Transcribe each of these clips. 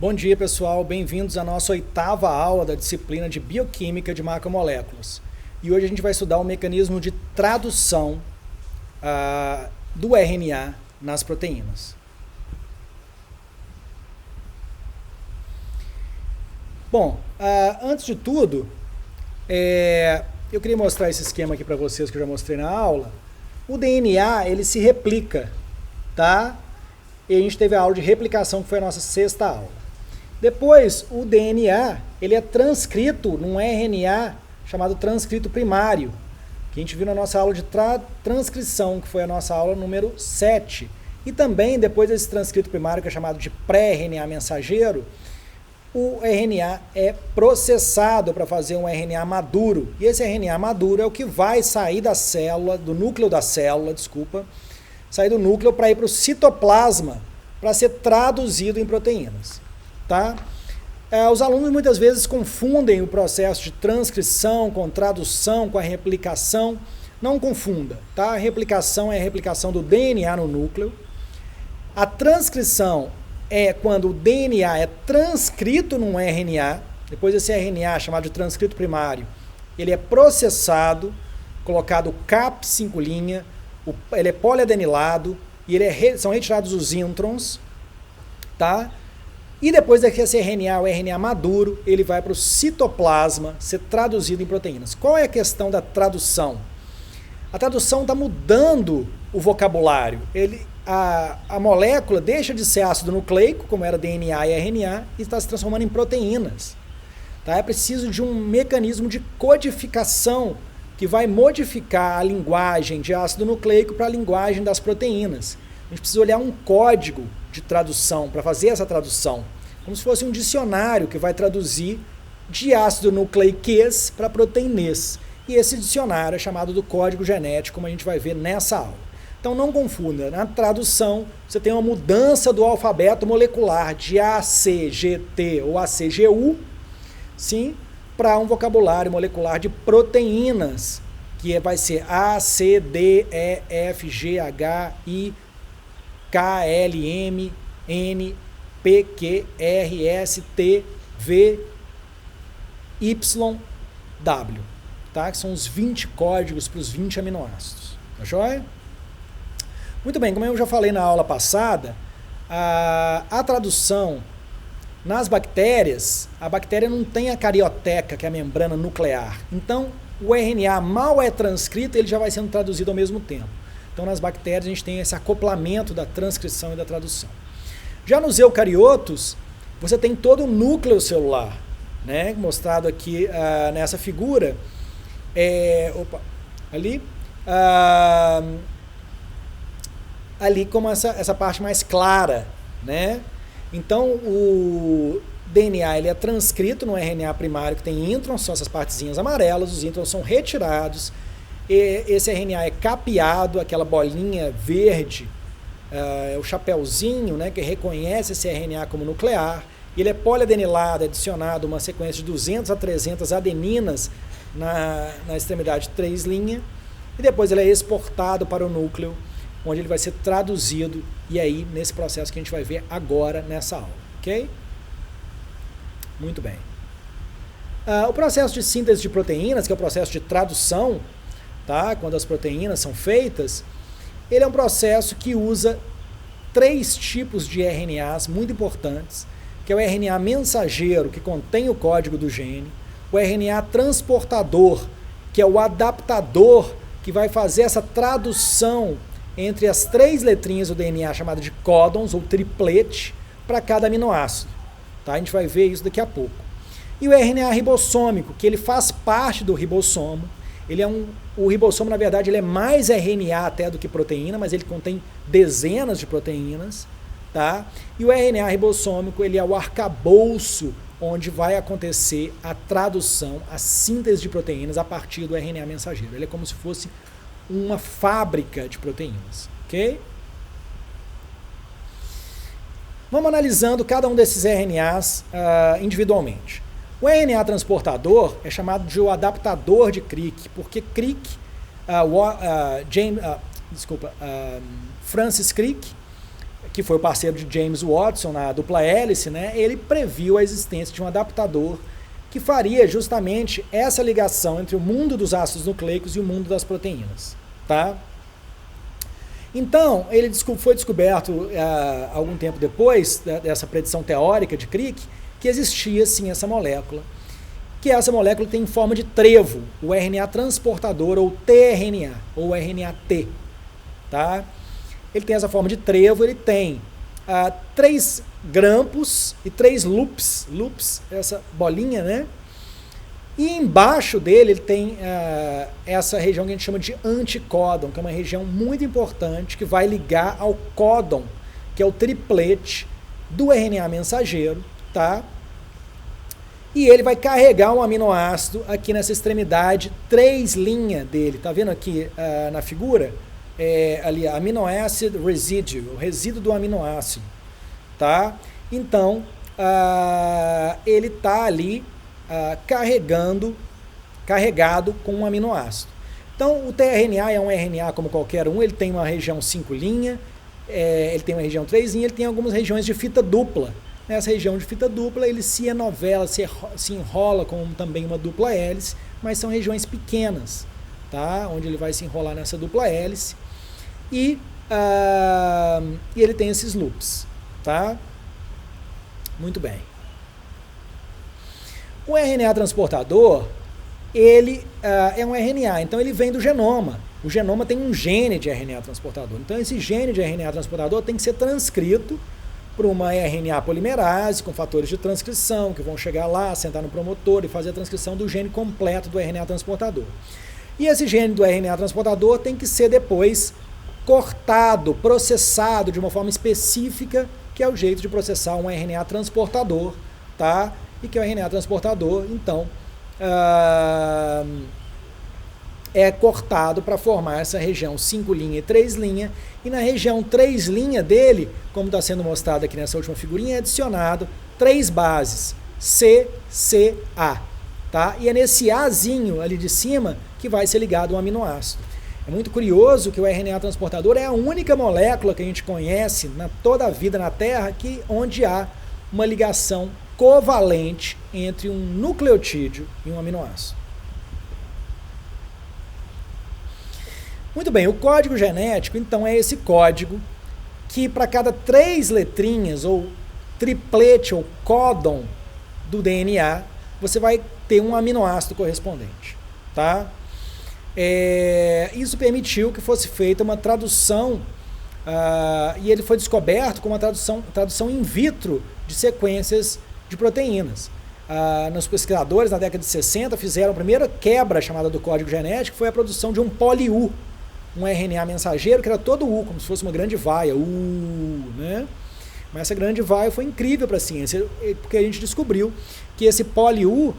Bom dia, pessoal. Bem-vindos à nossa 8ª aula da disciplina de Bioquímica de Macromoléculas. E hoje a gente vai estudar o mecanismo de tradução do RNA nas proteínas. Bom, antes de tudo, eu queria mostrar esse esquema aqui para vocês que eu já mostrei na aula. O DNA, ele se replica, tá? E a gente teve a aula de replicação, que foi a nossa 6ª aula. Depois, o DNA, ele é transcrito num RNA chamado transcrito primário, que a gente viu na nossa aula de transcrição, que foi a nossa aula número 7. E também, depois desse transcrito primário, que é chamado de pré-RNA mensageiro, o RNA é processado para fazer um RNA maduro. E esse RNA maduro é o que vai sair da célula, do núcleo da célula, sair do núcleo para ir para o citoplasma, para ser traduzido em proteínas. Tá? Os alunos muitas vezes confundem o processo de transcrição com tradução, com a replicação. Não confunda, tá? A replicação é a replicação do DNA no núcleo. A transcrição é quando o DNA é transcrito num RNA, depois esse RNA, chamado de transcrito primário, ele é processado, colocado cap 5', ele é poliadenilado, e são retirados os introns, tá? E depois daqui esse RNA, o RNA maduro, ele vai para o citoplasma ser traduzido em proteínas. Qual é a questão da tradução? A tradução está mudando o vocabulário. A molécula deixa de ser ácido nucleico, como era DNA e RNA, e está se transformando em proteínas. Tá? É preciso de um mecanismo de codificação que vai modificar a linguagem de ácido nucleico para a linguagem das proteínas. A gente precisa olhar um código de tradução para fazer essa tradução, como se fosse um dicionário que vai traduzir de ácido nucleiquês para proteinês. E esse dicionário é chamado do código genético, como a gente vai ver nessa aula. Então não confunda, na tradução você tem uma mudança do alfabeto molecular de ACGT ou ACGU, sim, para um vocabulário molecular de proteínas, que vai ser A, C, D, E, F, G, H, I, K, L, M, N, P, Q, R, S, T, V, Y, W. Tá? Que são os 20 códigos para os 20 aminoácidos. Tá joia? Muito bem, como eu já falei na aula passada, a tradução nas bactérias, a bactéria não tem a carioteca, que é a membrana nuclear. Então, o RNA mal é transcrito, ele já vai sendo traduzido ao mesmo tempo. Então, nas bactérias, a gente tem esse acoplamento da transcrição e da tradução. Já nos eucariotos, você tem todo o núcleo celular, né? Mostrado aqui nessa figura. Ali como essa parte mais clara, né? Então, o DNA ele é transcrito no RNA primário, que tem introns, são essas partezinhas amarelas, os introns são retirados, e esse RNA é capeado, aquela bolinha verde, é o chapéuzinho, né, que reconhece esse RNA como nuclear, ele é poliadenilado, adicionado uma sequência de 200 a 300 adeninas na extremidade 3', e depois ele é exportado para o núcleo, onde ele vai ser traduzido, e aí nesse processo que a gente vai ver agora nessa aula, ok? Muito bem. O processo de síntese de proteínas, que é o processo de tradução, tá? Quando as proteínas são feitas, ele é um processo que usa 3 tipos de RNAs muito importantes, que é o RNA mensageiro, que contém o código do gene, o RNA transportador, que é o adaptador, que vai fazer essa tradução entre as 3 letrinhas do DNA, chamada de códons, ou triplete, para cada aminoácido. Tá? A gente vai ver isso daqui a pouco. E o RNA ribossômico, que ele faz parte do ribossomo. O ribossomo, na verdade, ele é mais RNA até do que proteína, mas ele contém dezenas de proteínas. Tá? E o RNA ribossômico, ele é o arcabouço onde vai acontecer a tradução, a síntese de proteínas a partir do RNA mensageiro. Ele é como se fosse uma fábrica de proteínas, ok? Vamos analisando cada um desses RNAs individualmente. O RNA transportador é chamado de o adaptador de Crick, porque Crick, Francis Crick, que foi o parceiro de James Watson na dupla hélice, né, ele previu a existência de um adaptador que faria justamente essa ligação entre o mundo dos ácidos nucleicos e o mundo das proteínas. Tá? Então, ele foi descoberto algum tempo depois dessa predição teórica de Crick, que existia sim essa molécula, que essa molécula tem forma de trevo, o RNA transportador, ou tRNA, ou RNA-T. Tá? Ele tem essa forma de trevo, ele tem 3 grampos e 3 loops, essa bolinha, né? E embaixo dele ele tem essa região que a gente chama de anticódon, que é uma região muito importante que vai ligar ao códon, que é o triplete do RNA mensageiro, tá? E ele vai carregar um aminoácido aqui nessa extremidade 3' dele, tá vendo aqui na figura? Ali, amino acid residue, o resíduo do aminoácido, tá? Então, ele está ali carregado com um aminoácido. Então, o tRNA é um RNA como qualquer um, ele tem uma região 5', ele tem uma região 3', ele tem algumas regiões de fita dupla. Nessa região de fita dupla, ele se enovela, se enrola com também uma dupla hélice, mas são regiões pequenas, tá? Onde ele vai se enrolar nessa dupla hélice. E ele tem esses loops, tá? Muito bem. O RNA transportador, ele é um RNA, então ele vem do genoma. O genoma tem um gene de RNA transportador. Então esse gene de RNA transportador tem que ser transcrito por uma RNA polimerase com fatores de transcrição que vão chegar lá, sentar no promotor e fazer a transcrição do gene completo do RNA transportador. E esse gene do RNA transportador tem que ser depois cortado, processado de uma forma específica, que é o jeito de processar um RNA transportador, tá? E que o RNA transportador, então, é cortado para formar essa região 5' e 3', e na região 3' dele, como está sendo mostrado aqui nessa última figurinha, é adicionado 3 bases, C, C, A, tá? E é nesse Azinho ali de cima que vai ser ligado um aminoácido. É muito curioso que o RNA transportador é a única molécula que a gente conhece toda a vida na Terra onde há uma ligação covalente entre um nucleotídeo e um aminoácido. Muito bem, o código genético, então, é esse código que para cada 3 letrinhas, ou triplete, ou códon do DNA, você vai ter um aminoácido correspondente, tá? Isso permitiu que fosse feita uma tradução, e ele foi descoberto com uma tradução in vitro de sequências de proteínas. Nos pesquisadores, na década de 60, fizeram a primeira quebra chamada do código genético, foi a produção de um poli-U, um RNA mensageiro que era todo U, como se fosse uma grande vaia, né? Mas essa grande vaia foi incrível para a ciência, porque a gente descobriu que esse poli-U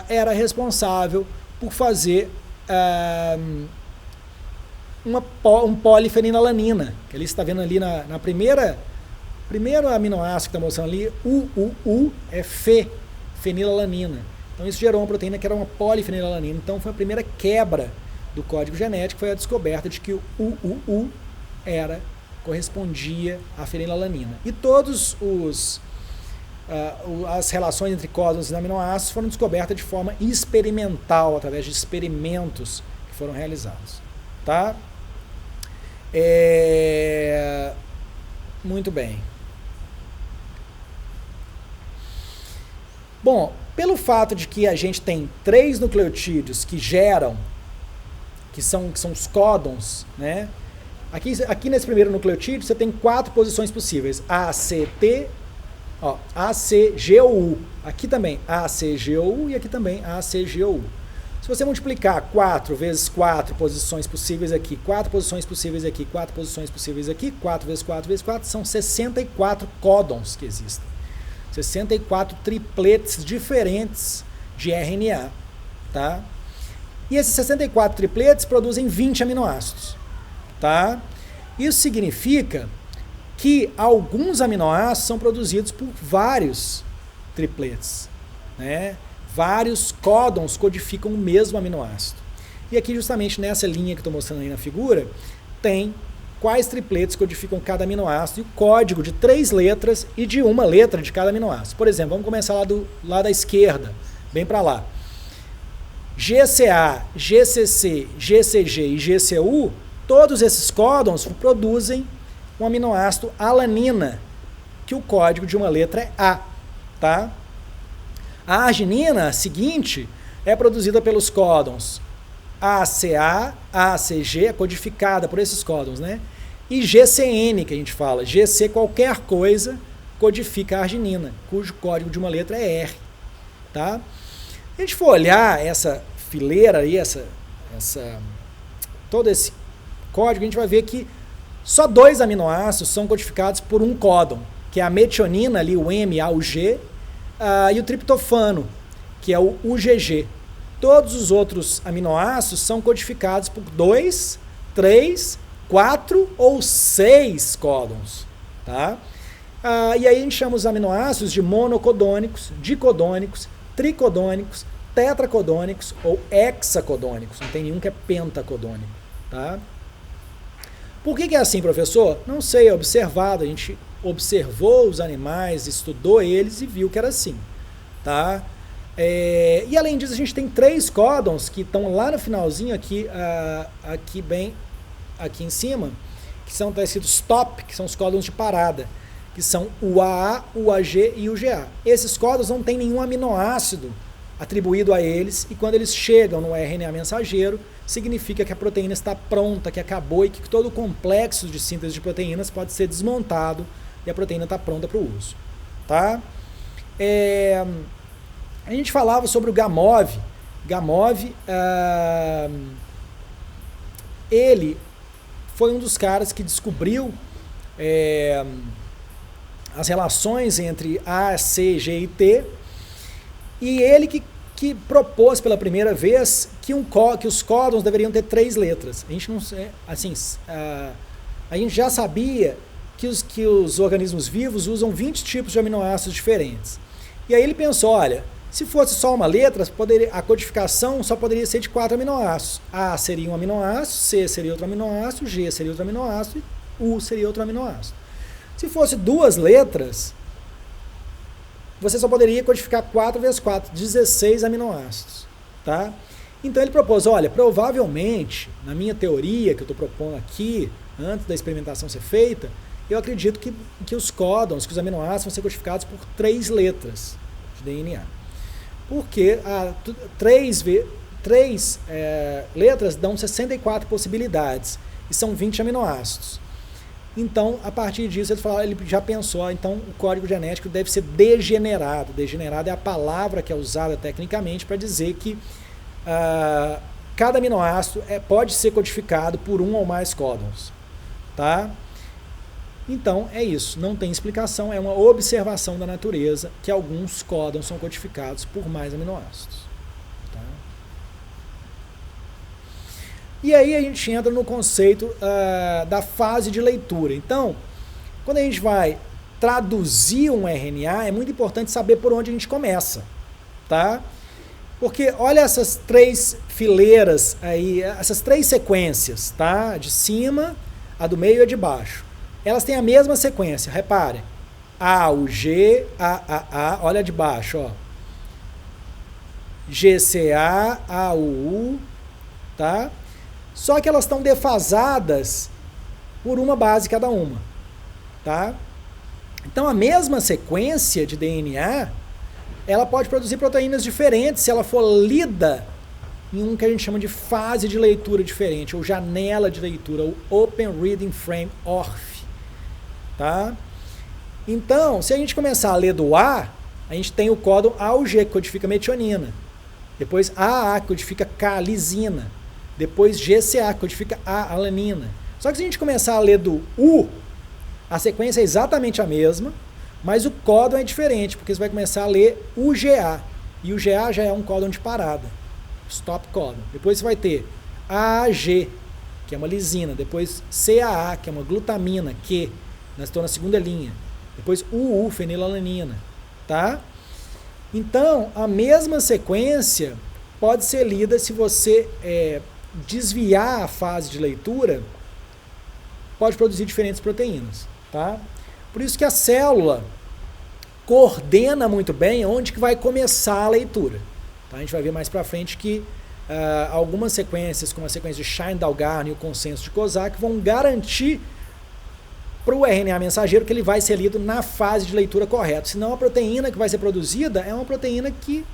era responsável por fazer um polifenilalanina, que ele está vendo ali na primeiro aminoácido que está mostrando ali, U é fenilalanina. Então isso gerou uma proteína que era uma polifenilalanina. Então foi a primeira quebra do código genético, foi a descoberta de que o UUU correspondia à fenilalanina. E todos as relações entre códons e aminoácidos foram descobertas de forma experimental, através de experimentos que foram realizados. Tá? Muito bem. Bom, pelo fato de que a gente tem 3 nucleotídeos que são os códons, né? Aqui nesse primeiro nucleotídeo você tem 4 posições possíveis, ACGOU, aqui também ACGOU e aqui também ACGOU. Se você multiplicar 4 vezes 4 posições possíveis aqui, 4 posições possíveis aqui, 4 posições possíveis aqui, 4 vezes 4 vezes 4, são 64 códons que existem. 64 tripletes diferentes de RNA, tá? E esses 64 tripletes produzem 20 aminoácidos, tá? Isso significa que alguns aminoácidos são produzidos por vários tripletes, né? Vários códons codificam o mesmo aminoácido. E aqui, justamente nessa linha que estou mostrando aí na figura, tem quais tripletos codificam cada aminoácido e o código de 3 letras e de uma letra de cada aminoácido. Por exemplo, vamos começar lá do lado da esquerda, bem para lá. GCA, GCC, GCG e GCU, todos esses códons produzem um aminoácido alanina, que o código de uma letra é A, tá? A arginina seguinte é produzida pelos códons ACA, ACG, é codificada por esses códons, né? E GCN, que a gente fala, GC qualquer coisa, codifica a arginina, cujo código de uma letra é R, tá? Se a gente for olhar essa fileira aí, todo esse código, a gente vai ver que só 2 aminoácidos são codificados por um códon, que é a metionina, ali, o M, A, o G, e o triptofano, que é o UGG. Todos os outros aminoácidos são codificados por 2, 3, 4 ou 6 códons, tá? E aí a gente chama os aminoácidos de monocodônicos, dicodônicos, tricodônicos, tetracodônicos ou hexacodônicos. Não tem nenhum que é pentacodônico, tá? Por que é assim, professor? Não sei, é observado. A gente observou os animais, estudou eles e viu que era assim, tá? E além disso, a gente tem 3 códons que estão lá no finalzinho, aqui em cima, que são escritos stop, que são os códons de parada, que são o AA, o AG e o GA. Esses códons não têm nenhum aminoácido atribuído a eles, e quando eles chegam no RNA mensageiro, significa que a proteína está pronta, que acabou e que todo o complexo de síntese de proteínas pode ser desmontado e a proteína está pronta para o uso, tá? A gente falava sobre o Gamov. Gamov, ele foi um dos caras que descobriu as relações entre A, C, G e T, e ele que propôs pela primeira vez que os códons deveriam ter 3 letras. A gente não assim, a gente já sabia que os organismos vivos usam 20 tipos de aminoácidos diferentes. E aí ele pensou, olha, se fosse só uma letra, a codificação só poderia ser de 4 aminoácidos. A seria um aminoácido, C seria outro aminoácido, G seria outro aminoácido e U seria outro aminoácido. Se fosse 2 letras, você só poderia codificar 4 vezes 4, 16 aminoácidos, tá? Então ele propôs, olha, provavelmente, na minha teoria que eu estou propondo aqui, antes da experimentação ser feita, eu acredito que os códons, que os aminoácidos vão ser codificados por 3 letras de DNA. Porque 3 letras dão 64 possibilidades, e são 20 aminoácidos. Então, a partir disso, ele já pensou, então o código genético deve ser degenerado. Degenerado é a palavra que é usada tecnicamente para dizer que cada aminoácido pode ser codificado por um ou mais códons, tá? Então, é isso. Não tem explicação, é uma observação da natureza que alguns códons são codificados por mais aminoácidos. Tá? E aí a gente entra no conceito da fase de leitura. Então, quando a gente vai traduzir um RNA, é muito importante saber por onde a gente começa, tá? Porque olha essas 3 fileiras aí, essas 3 sequências, tá? De cima, a do meio e a de baixo. Elas têm a mesma sequência, repare. A, o G, A, olha de baixo, ó. GCA, A, o U, tá? Só que elas estão defasadas por uma base cada uma, tá? Então a mesma sequência de DNA, ela pode produzir proteínas diferentes se ela for lida em um que a gente chama de fase de leitura diferente, ou janela de leitura, ou Open Reading Frame, ORF, tá? Então, se a gente começar a ler do A, a gente tem o códon AUG, que codifica metionina, depois AA, que codifica K-lisina, depois GCA, que codifica A-alanina. Só que se a gente começar a ler do U, a sequência é exatamente a mesma, mas o códon é diferente, porque você vai começar a ler UGA, e o GA já é um códon de parada, stop códon. Depois você vai ter AAG, que é uma lisina, depois CAA, que é uma glutamina, que estou na segunda linha, depois UU, fenilalanina, tá? Então, a mesma sequência pode ser lida se você desviar a fase de leitura pode produzir diferentes proteínas, tá? Por isso que a célula coordena muito bem onde que vai começar a leitura. Tá? A gente vai ver mais para frente que algumas sequências, como a sequência de Shine-Dalgarno e o consenso de Kozak, vão garantir para o RNA mensageiro que ele vai ser lido na fase de leitura correta. Senão a proteína que vai ser produzida é uma proteína que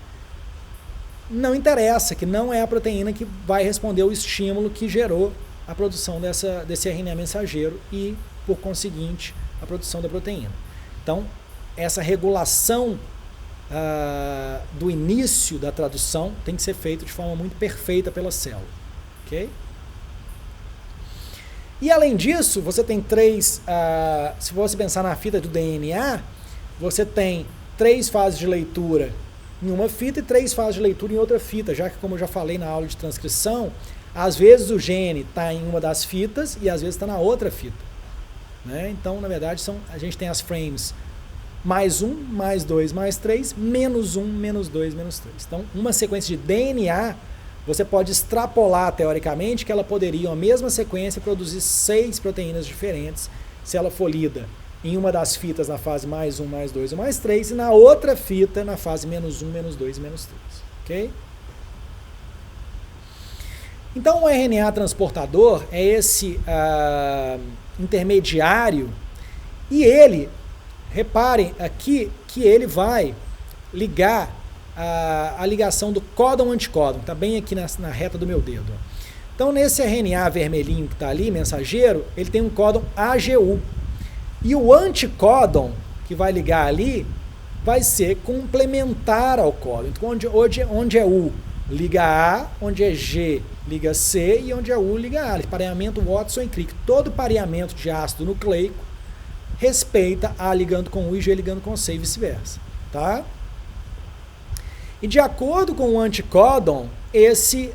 não interessa, que não é a proteína que vai responder o estímulo que gerou a produção desse RNA mensageiro e, por conseguinte, a produção da proteína. Então, essa regulação do início da tradução tem que ser feita de forma muito perfeita pela célula. Ok? E além disso, você tem se você pensar na fita do DNA, você tem 3 fases de leitura em uma fita e 3 fases de leitura em outra fita, já que, como eu já falei na aula de transcrição, às vezes o gene está em uma das fitas e às vezes está na outra fita. Né? Então, na verdade, a gente tem as frames mais 1, mais 2, mais 3, menos 1, menos 2, menos 3. Então, uma sequência de DNA, você pode extrapolar, teoricamente, que ela poderia, a mesma sequência, produzir 6 proteínas diferentes se ela for lida em uma das fitas na fase mais 1, mais 2 ou mais 3 e na outra fita na fase menos 1, menos 2 e menos 3. Ok? Então, o RNA transportador é esse intermediário e ele, reparem aqui que ele vai ligar a ligação do códon-anticódon, está bem aqui na reta do meu dedo. Então, nesse RNA vermelhinho que está ali, mensageiro, ele tem um códon AGU. E o anticódon que vai ligar ali vai ser complementar ao códon. Então, onde é U, liga A, onde é G, liga C, e onde é U, liga A. Pareamento Watson e Crick. Todo pareamento de ácido nucleico respeita A ligando com U e G ligando com C e vice-versa. Tá? E de acordo com o anticódon, esse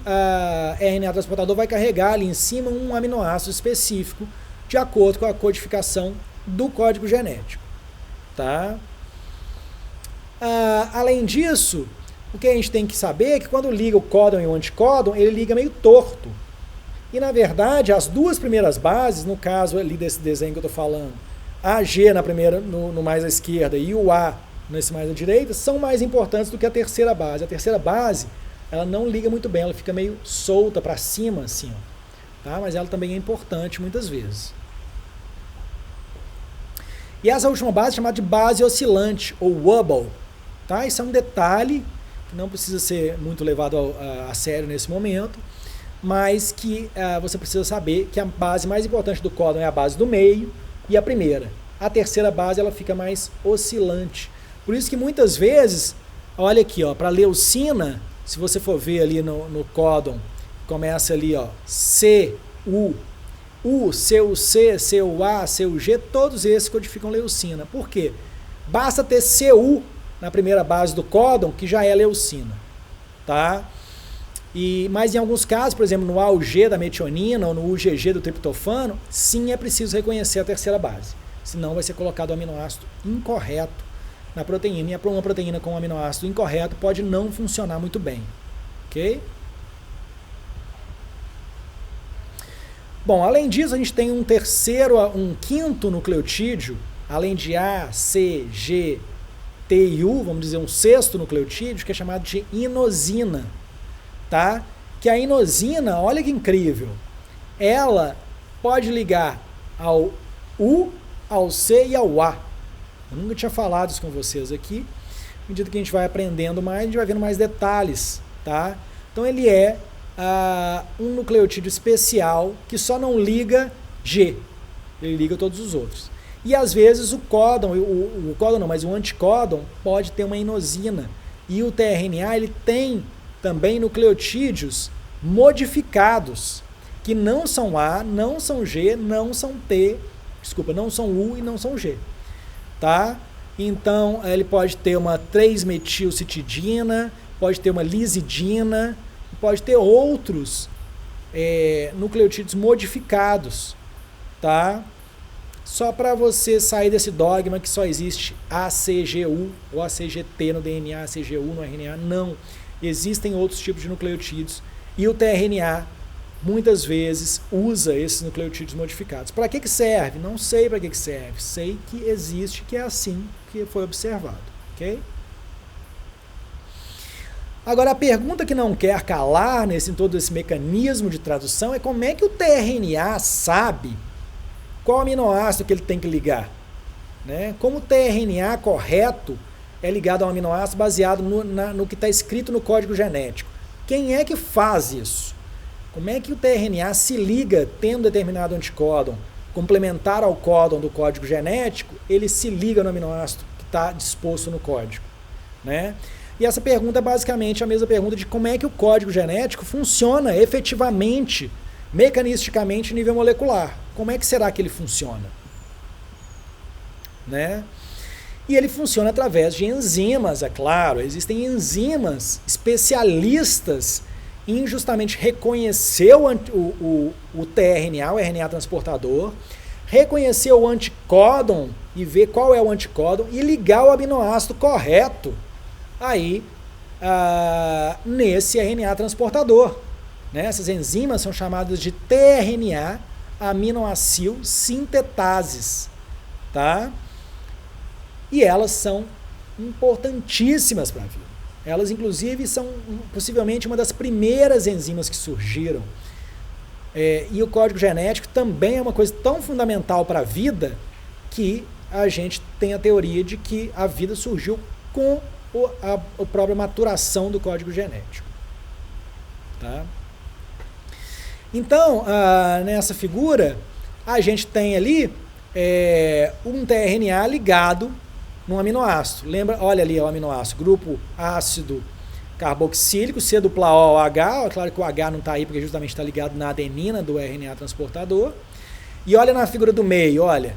RNA transportador vai carregar ali em cima um aminoácido específico de acordo com a codificação do código genético. Tá? Além disso, o que a gente tem que saber é que quando liga o códon e o anticódon, ele liga meio torto. E, na verdade, as duas primeiras bases, no caso ali desse desenho que eu estou falando, a G na primeira, no mais à esquerda e o A nesse mais à direita, são mais importantes do que a terceira base. A terceira base, ela não liga muito bem, ela fica meio solta para cima, assim, ó, tá? Mas ela também é importante muitas vezes. E essa última base é chamada de base oscilante, ou wobble. Tá? Isso é um detalhe que não precisa ser muito levado a sério nesse momento, mas que você precisa saber que a base mais importante do códon é a base do meio e a primeira. A terceira base ela fica mais oscilante. Por isso que muitas vezes, olha aqui, para leucina, se você for ver ali no códon, começa ali, ó, C, U, CUC, CUA, CUG, todos esses codificam leucina. Por quê? Basta ter CU na primeira base do códon, que já é leucina. Tá? Mas em alguns casos, por exemplo, no AUG da metionina ou no UGG do triptofano, sim é preciso reconhecer a terceira base. Senão vai ser colocado o aminoácido incorreto na proteína. E uma proteína com um aminoácido incorreto pode não funcionar muito bem. Ok? Bom, além disso, a gente tem um quinto nucleotídeo, além de A, C, G, T e U, vamos dizer um sexto nucleotídeo, que é chamado de inosina, tá? Que a inosina, olha que incrível, ela pode ligar ao U, ao C e ao A. Eu nunca tinha falado isso com vocês aqui. À medida que a gente vai aprendendo mais, a gente vai vendo mais detalhes, tá? Então ele é um nucleotídeo especial que só não liga G, ele liga todos os outros. E às vezes o códon, mas o anticódon pode ter uma inosina. E o tRNA ele tem também nucleotídeos modificados, que não são A, não são G, não são não são U e não são G. Tá? Então ele pode ter uma 3-metilcitidina, pode ter uma lisidina, pode ter outros nucleotídeos modificados, tá? Só para você sair desse dogma que só existe ACGU ou ACGT no DNA, ACGU no RNA, não. Existem outros tipos de nucleotídeos e o tRNA muitas vezes usa esses nucleotídeos modificados. Para que serve? Não sei para que serve. Sei que existe, que é assim que foi observado. Ok? Agora, a pergunta que não quer calar em todo esse mecanismo de tradução é como é que o tRNA sabe qual aminoácido que ele tem que ligar. Né? Como o tRNA correto é ligado a um aminoácido baseado no que está escrito no código genético. Quem é que faz isso? Como é que o tRNA se liga tendo determinado anticódon complementar ao códon do código genético, ele se liga no aminoácido que está disposto no código, né? E essa pergunta é basicamente a mesma pergunta de como é que o código genético funciona efetivamente, mecanisticamente, em nível molecular. Como é que será que ele funciona? Né? E ele funciona através de enzimas, é claro. Existem enzimas especialistas em justamente reconhecer o tRNA, o RNA transportador, reconhecer o anticódon e ver qual é o anticódon e ligar o aminoácido correto aí nesse RNA transportador. Né? Essas enzimas são chamadas de tRNA aminoacil sintetases, tá? E elas são importantíssimas para a vida. Elas, inclusive, são possivelmente uma das primeiras enzimas que surgiram. E o código genético também é uma coisa tão fundamental para a vida que a gente tem a teoria de que a vida surgiu com a própria maturação do código genético. Tá? Então, nessa figura, a gente tem ali um tRNA ligado num aminoácido. Lembra? Olha ali o aminoácido, grupo ácido carboxílico, C dupla O, H. É claro que o H não está aí porque justamente está ligado na adenina do RNA transportador. E olha na figura do meio, olha.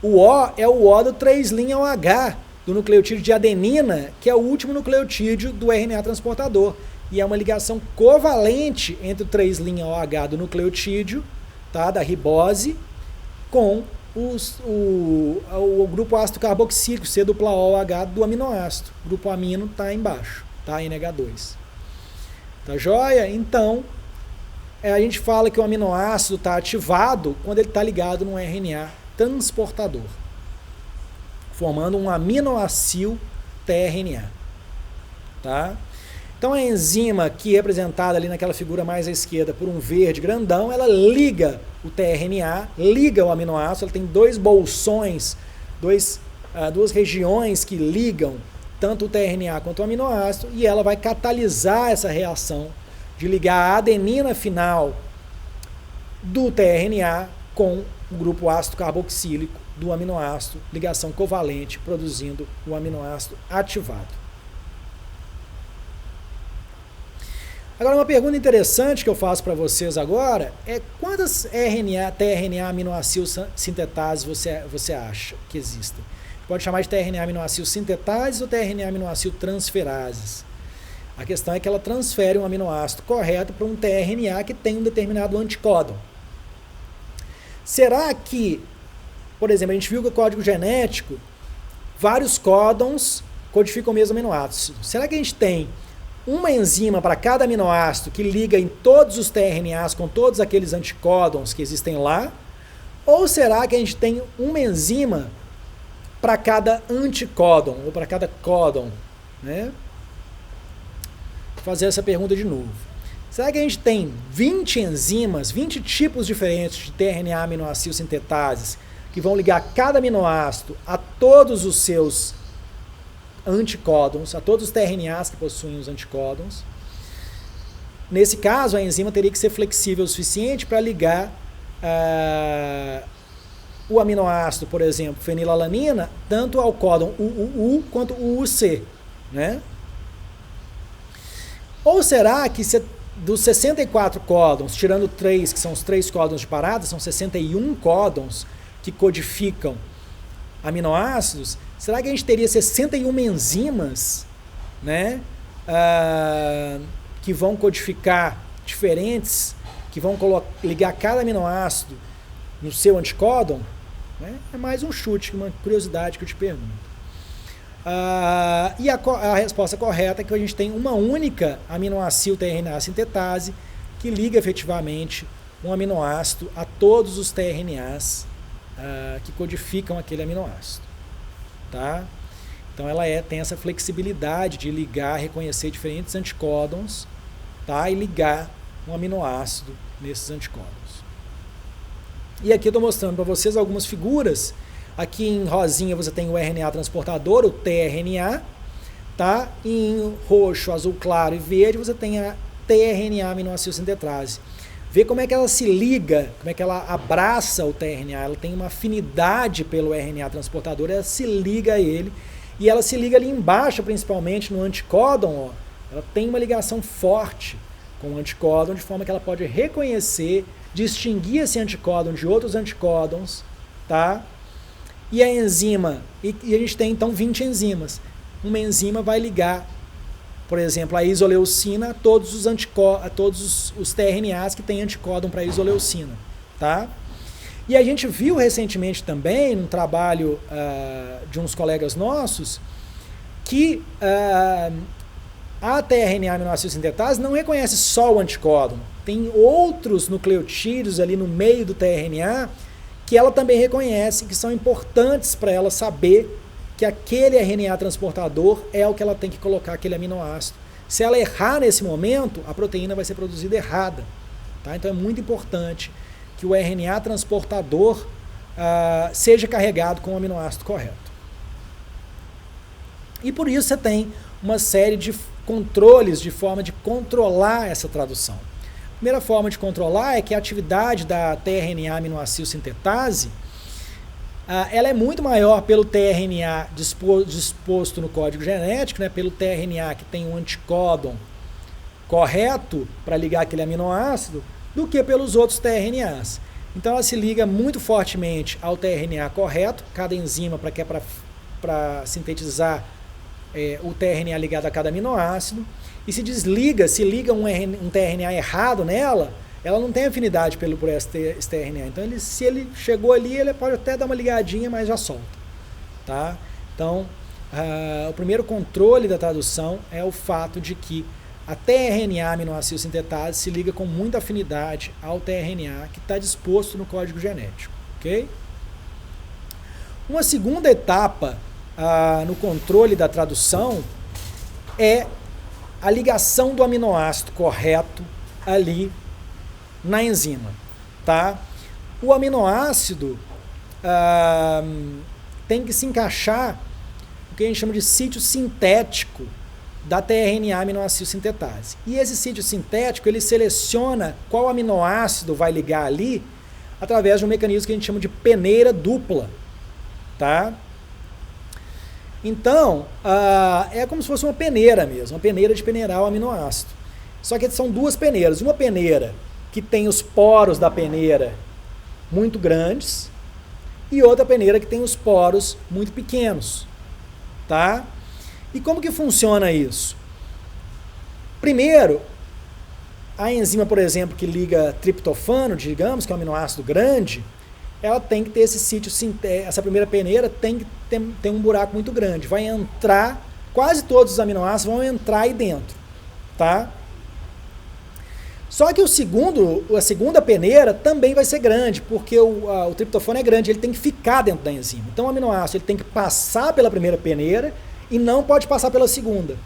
O O é o O do 3' OH, do nucleotídeo de adenina, que é o último nucleotídeo do RNA transportador. E é uma ligação covalente entre o 3' OH do nucleotídeo, tá, da ribose, com o grupo ácido carboxílico, C dupla OH do aminoácido. O grupo amino está embaixo, tá? NH2. Tá joia? Então, a gente fala que o aminoácido está ativado quando ele está ligado num RNA transportador, formando um aminoacil tRNA. Tá? Então, a enzima que é representada ali naquela figura mais à esquerda por um verde grandão, ela liga o tRNA, liga o aminoácido, ela tem dois bolsões, duas regiões que ligam tanto o tRNA quanto o aminoácido, e ela vai catalisar essa reação de ligar a adenina final do tRNA com o grupo ácido carboxílico do aminoácido, ligação covalente, produzindo o aminoácido ativado. Agora, uma pergunta interessante que eu faço para vocês agora é quantas tRNA aminoacil sintetases você acha que existem? Pode chamar de tRNA aminoacil sintetases ou tRNA aminoacil transferases. A questão é que ela transfere um aminoácido correto para um tRNA que tem um determinado anticódon. Será que, por exemplo, a gente viu que o código genético, vários códons codificam o mesmo aminoácido. Será que a gente tem uma enzima para cada aminoácido que liga em todos os tRNAs com todos aqueles anticódons que existem lá? Ou será que a gente tem uma enzima para cada anticódon ou para cada códon? Né? Vou fazer essa pergunta de novo. Será que a gente tem 20 enzimas, 20 tipos diferentes de tRNA aminoacil sintetases que vão ligar cada aminoácido a todos os seus anticódons, a todos os tRNAs que possuem os anticódons? Nesse caso, a enzima teria que ser flexível o suficiente para ligar o aminoácido, por exemplo, fenilalanina, tanto ao códon UUU quanto UUC, né? Ou será que dos 64 códons, tirando 3, que são os 3 códons de parada, são 61 códons que codificam aminoácidos, será que a gente teria 61 enzimas, né, que vão codificar diferentes, que vão ligar cada aminoácido no seu anticódon? Né? É mais um chute, uma curiosidade que eu te pergunto. A resposta correta é que a gente tem uma única aminoacil tRNA sintetase que liga efetivamente um aminoácido a todos os tRNAs que codificam aquele aminoácido. Tá? Então ela tem essa flexibilidade de ligar, reconhecer diferentes anticódons, tá? E ligar um aminoácido nesses anticódons. E aqui eu estou mostrando para vocês algumas figuras. Aqui em rosinha você tem o RNA transportador, o tRNA, tá? E em roxo, azul claro e verde você tem a tRNA aminoácido sintetrase. Vê como é que ela se liga, como é que ela abraça o tRNA, ela tem uma afinidade pelo RNA transportador, ela se liga a ele, e ela se liga ali embaixo, principalmente no anticódon, ó, ela tem uma ligação forte com o anticódon, de forma que ela pode reconhecer, distinguir esse anticódon de outros anticódons, tá? E a enzima, e a gente tem então 20 enzimas. Uma enzima vai ligar, por exemplo, a isoleucina a todos os tRNAs que têm anticódon para isoleucina, tá? E a gente viu recentemente também, num trabalho de uns colegas nossos, que a tRNA aminoácido sintetase não reconhece só o anticódon. Tem outros nucleotídeos ali no meio do tRNA que ela também reconhece, que são importantes para ela saber que aquele RNA transportador é o que ela tem que colocar aquele aminoácido. Se ela errar nesse momento, a proteína vai ser produzida errada. Tá? Então é muito importante que o RNA transportador seja carregado com o aminoácido correto. E por isso você tem uma série de controles de forma de controlar essa tradução. A primeira forma de controlar é que a atividade da tRNA aminoácido sintetase ela é muito maior pelo tRNA disposto no código genético, né, pelo tRNA que tem um anticódon correto para ligar aquele aminoácido, do que pelos outros tRNAs. Então ela se liga muito fortemente ao tRNA correto, cada enzima para sintetizar o tRNA ligado a cada aminoácido, e se liga um tRNA errado nela, ela não tem afinidade por esse tRNA. Então, se ele chegou ali, ele pode até dar uma ligadinha, mas já solta. Tá? Então, o primeiro controle da tradução é o fato de que a tRNA aminoácido sintetase se liga com muita afinidade ao tRNA que está disposto no código genético. Okay? Uma segunda etapa no controle da tradução é a ligação do aminoácido correto ali na enzima, tá? O aminoácido tem que se encaixar no que a gente chama de sítio sintético da tRNA aminoácido sintetase. E esse sítio sintético, ele seleciona qual aminoácido vai ligar ali através de um mecanismo que a gente chama de peneira dupla, tá? Então, é como se fosse uma peneira mesmo, uma peneira de peneirar o aminoácido. Só que são duas peneiras. Uma peneira que tem os poros da peneira muito grandes e outra peneira que tem os poros muito pequenos, tá? E como que funciona isso? Primeiro, a enzima, por exemplo, que liga triptofano, digamos, que é um aminoácido grande, ela tem que ter esse sítio sintético, essa primeira peneira tem que ter um buraco muito grande, vai entrar, quase todos os aminoácidos vão entrar aí dentro, tá? Só que a segunda peneira também vai ser grande, porque o triptofano é grande, ele tem que ficar dentro da enzima. Então o aminoácido ele tem que passar pela primeira peneira e não pode passar pela segunda.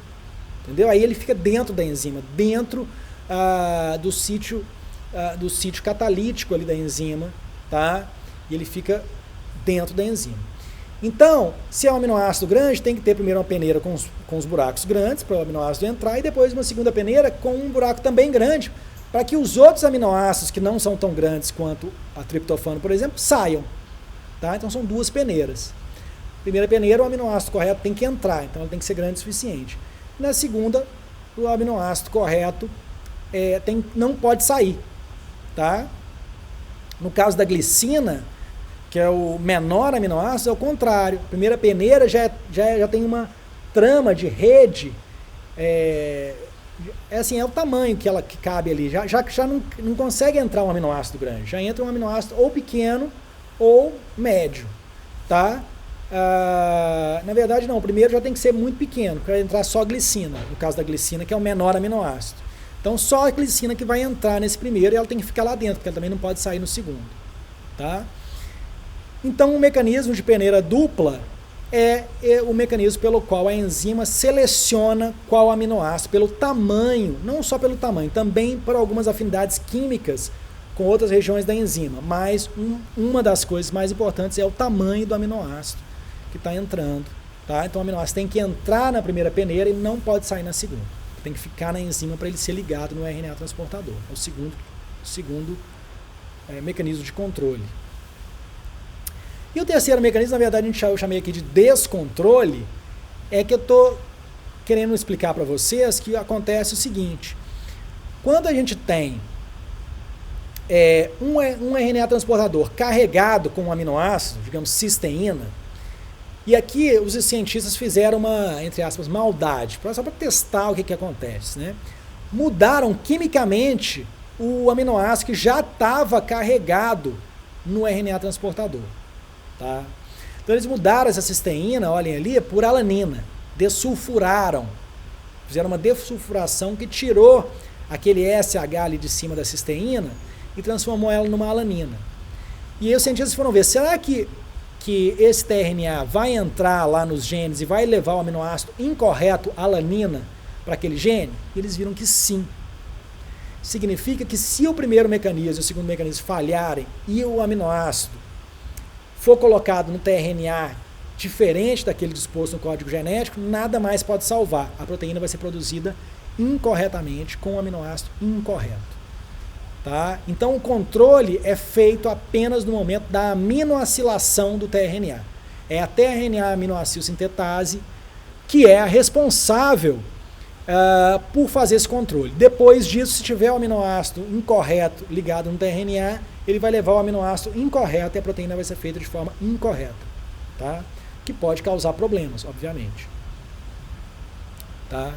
Entendeu? Aí ele fica dentro da enzima, dentro do sítio catalítico ali da enzima, tá? E ele fica dentro da enzima. Então, se é um aminoácido grande, tem que ter primeiro uma peneira com os buracos grandes para o aminoácido entrar e depois uma segunda peneira com um buraco também grande para que os outros aminoácidos que não são tão grandes quanto a triptofano, por exemplo, saiam. Tá? Então são duas peneiras. Primeira peneira, o aminoácido correto tem que entrar, então ela tem que ser grande o suficiente. Na segunda, o aminoácido correto não pode sair. Tá? No caso da glicina, que é o menor aminoácido, é o contrário. A primeira peneira já tem uma trama de rede, é o tamanho que cabe ali, já não consegue entrar um aminoácido grande, já entra um aminoácido ou pequeno ou médio, tá? Na verdade não, o primeiro já tem que ser muito pequeno, para entrar só glicina, no caso da glicina, que é o menor aminoácido. Então só a glicina que vai entrar nesse primeiro e ela tem que ficar lá dentro, porque ela também não pode sair no segundo. Tá? Então o mecanismo de peneira dupla é o mecanismo pelo qual a enzima seleciona qual aminoácido, pelo tamanho, não só pelo tamanho, também por algumas afinidades químicas com outras regiões da enzima, mas uma das coisas mais importantes é o tamanho do aminoácido que está entrando. Tá? Então o aminoácido tem que entrar na primeira peneira e não pode sair na segunda. Tem que ficar na enzima para ele ser ligado no RNA transportador. É o segundo mecanismo de controle. E o terceiro mecanismo, na verdade, eu chamei aqui de descontrole, é que eu estou querendo explicar para vocês que acontece o seguinte. Quando a gente tem um RNA transportador carregado com um aminoácido, digamos cisteína, e aqui os cientistas fizeram uma, entre aspas, maldade, só para testar o que acontece, né? Mudaram quimicamente o aminoácido que já estava carregado no RNA transportador. Tá? Então eles mudaram essa cisteína, olhem ali, por alanina, dessulfuraram, fizeram uma dessulfuração que tirou aquele SH ali de cima da cisteína e transformou ela numa alanina. E aí os cientistas foram ver, será que esse tRNA vai entrar lá nos genes e vai levar o aminoácido incorreto, alanina, para aquele gene? E eles viram que sim. Significa que se o primeiro mecanismo e o segundo mecanismo falharem e o aminoácido for colocado no tRNA diferente daquele disposto no código genético, nada mais pode salvar. A proteína vai ser produzida incorretamente com o aminoácido incorreto. Tá? Então o controle é feito apenas no momento da aminoacilação do tRNA. É a tRNA aminoacil sintetase que é a responsável por fazer esse controle. Depois disso, se tiver o aminoácido incorreto ligado no tRNA, ele vai levar o aminoácido incorreto e a proteína vai ser feita de forma incorreta, tá? Que pode causar problemas, obviamente. Tá?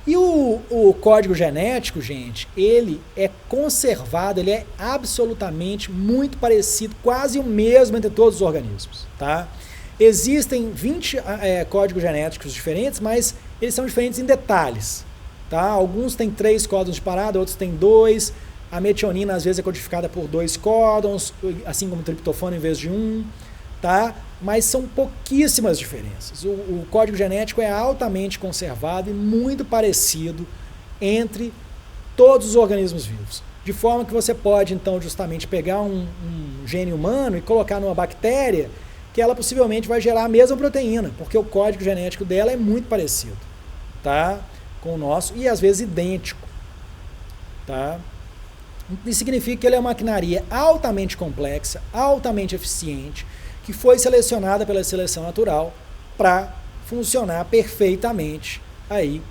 E o código genético, gente, ele é conservado, ele é absolutamente muito parecido, quase o mesmo entre todos os organismos. Tá? Existem 20 códigos genéticos diferentes, mas eles são diferentes em detalhes. Tá? Alguns têm 3 códons de parada, outros têm 2. A metionina às vezes é codificada por 2 códons, assim como o triptofano em vez de 1, tá? Mas são pouquíssimas diferenças. O código genético é altamente conservado e muito parecido entre todos os organismos vivos. De forma que você pode, então, justamente pegar um gene humano e colocar numa bactéria que ela possivelmente vai gerar a mesma proteína, porque o código genético dela é muito parecido, tá? Com o nosso e às vezes idêntico, tá? Isso significa que ele é uma maquinaria altamente complexa, altamente eficiente, que foi selecionada pela seleção natural para funcionar perfeitamente aí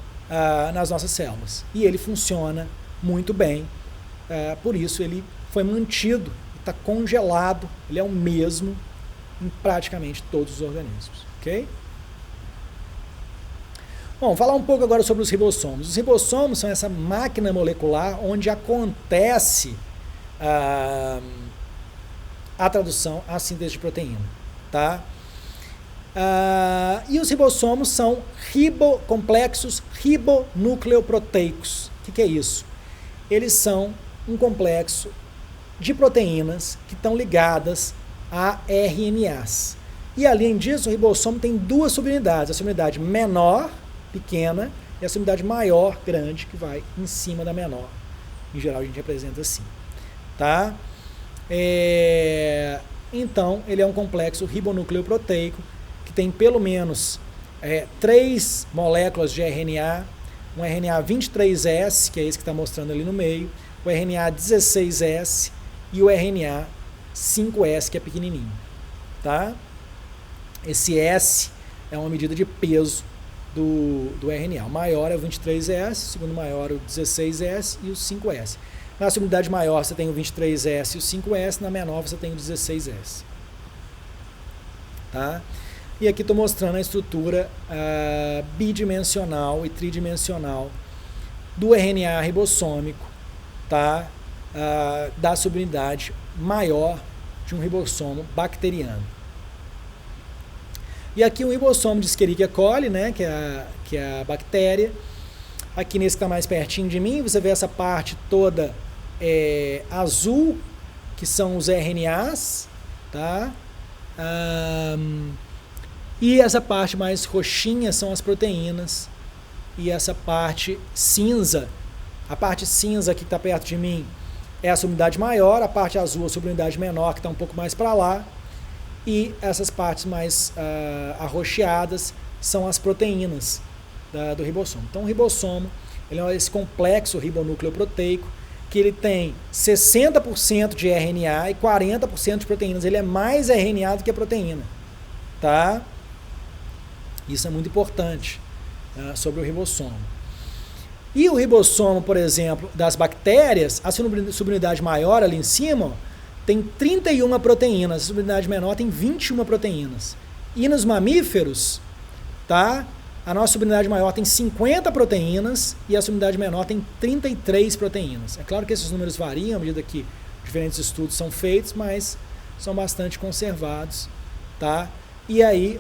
nas nossas células. E ele funciona muito bem, por isso ele foi mantido, está congelado, ele é o mesmo em praticamente todos os organismos. Ok? Bom, falar um pouco agora sobre os ribossomos. Os ribossomos são essa máquina molecular onde acontece a tradução, a síntese de proteína. Tá? E os ribossomos são complexos ribonucleoproteicos. O que é isso? Eles são um complexo de proteínas que estão ligadas a RNAs. E além disso, o ribossomo tem 2 subunidades. A subunidade menor, pequena, e a subunidade maior, grande, que vai em cima da menor. Em geral a gente representa assim. Tá? Então, ele é um complexo ribonucleoproteico que tem pelo menos 3 moléculas de RNA, um RNA 23S, que é esse que está mostrando ali no meio, o RNA 16S e o RNA 5S, que é pequenininho. Tá? Esse S é uma medida de peso do RNA. O maior é o 23S, o segundo maior é o 16S e o 5S. Na subunidade maior você tem o 23S e o 5S, na menor você tem o 16S. Tá? E aqui estou mostrando a estrutura bidimensional e tridimensional do RNA ribossômico, tá? Da subunidade maior de um ribossomo bacteriano. E aqui o ribossomo de Escherichia coli, né, que é a bactéria, Aqui nesse que está mais pertinho de mim, você vê essa parte toda azul, que são os RNAs, tá? E essa parte mais roxinha são as proteínas. E essa parte cinza, a parte cinza aqui que está perto de mim é a subunidade maior, a parte azul é a subunidade menor, que está um pouco mais para lá. E essas partes mais arroxeadas são as proteínas do ribossomo. Então o ribossomo ele é esse complexo ribonúcleo-proteico que ele tem 60% de RNA e 40% de proteínas. Ele é mais RNA do que proteína, tá? Isso é muito importante sobre o ribossomo. E o ribossomo, por exemplo, das bactérias, a subunidade maior ali em cima, ó, tem 31 proteínas, a subunidade menor tem 21 proteínas. E nos mamíferos, tá? A nossa subunidade maior tem 50 proteínas e a subunidade menor tem 33 proteínas. É claro que esses números variam à medida que diferentes estudos são feitos, mas são bastante conservados, tá? E aí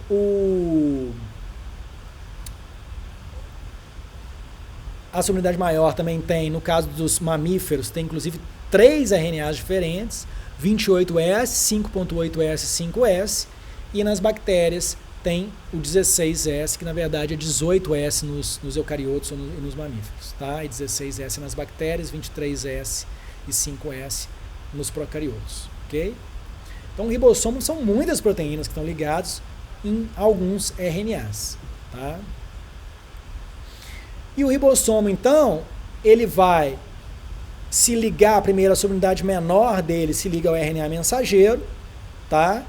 a subunidade maior também tem, no caso dos mamíferos, tem inclusive 3 RNAs diferentes, 28S, 5.8S, 5S, e nas bactérias tem o 16S, que na verdade é 18S nos eucariotos e nos mamíferos, tá? E 16S nas bactérias, 23S e 5S nos procariotos, ok? Então, o ribossomo são muitas proteínas que estão ligadas em alguns RNAs, tá? E o ribossomo, então, ele vai se ligar, primeiro a subunidade menor dele se liga ao RNA mensageiro, tá?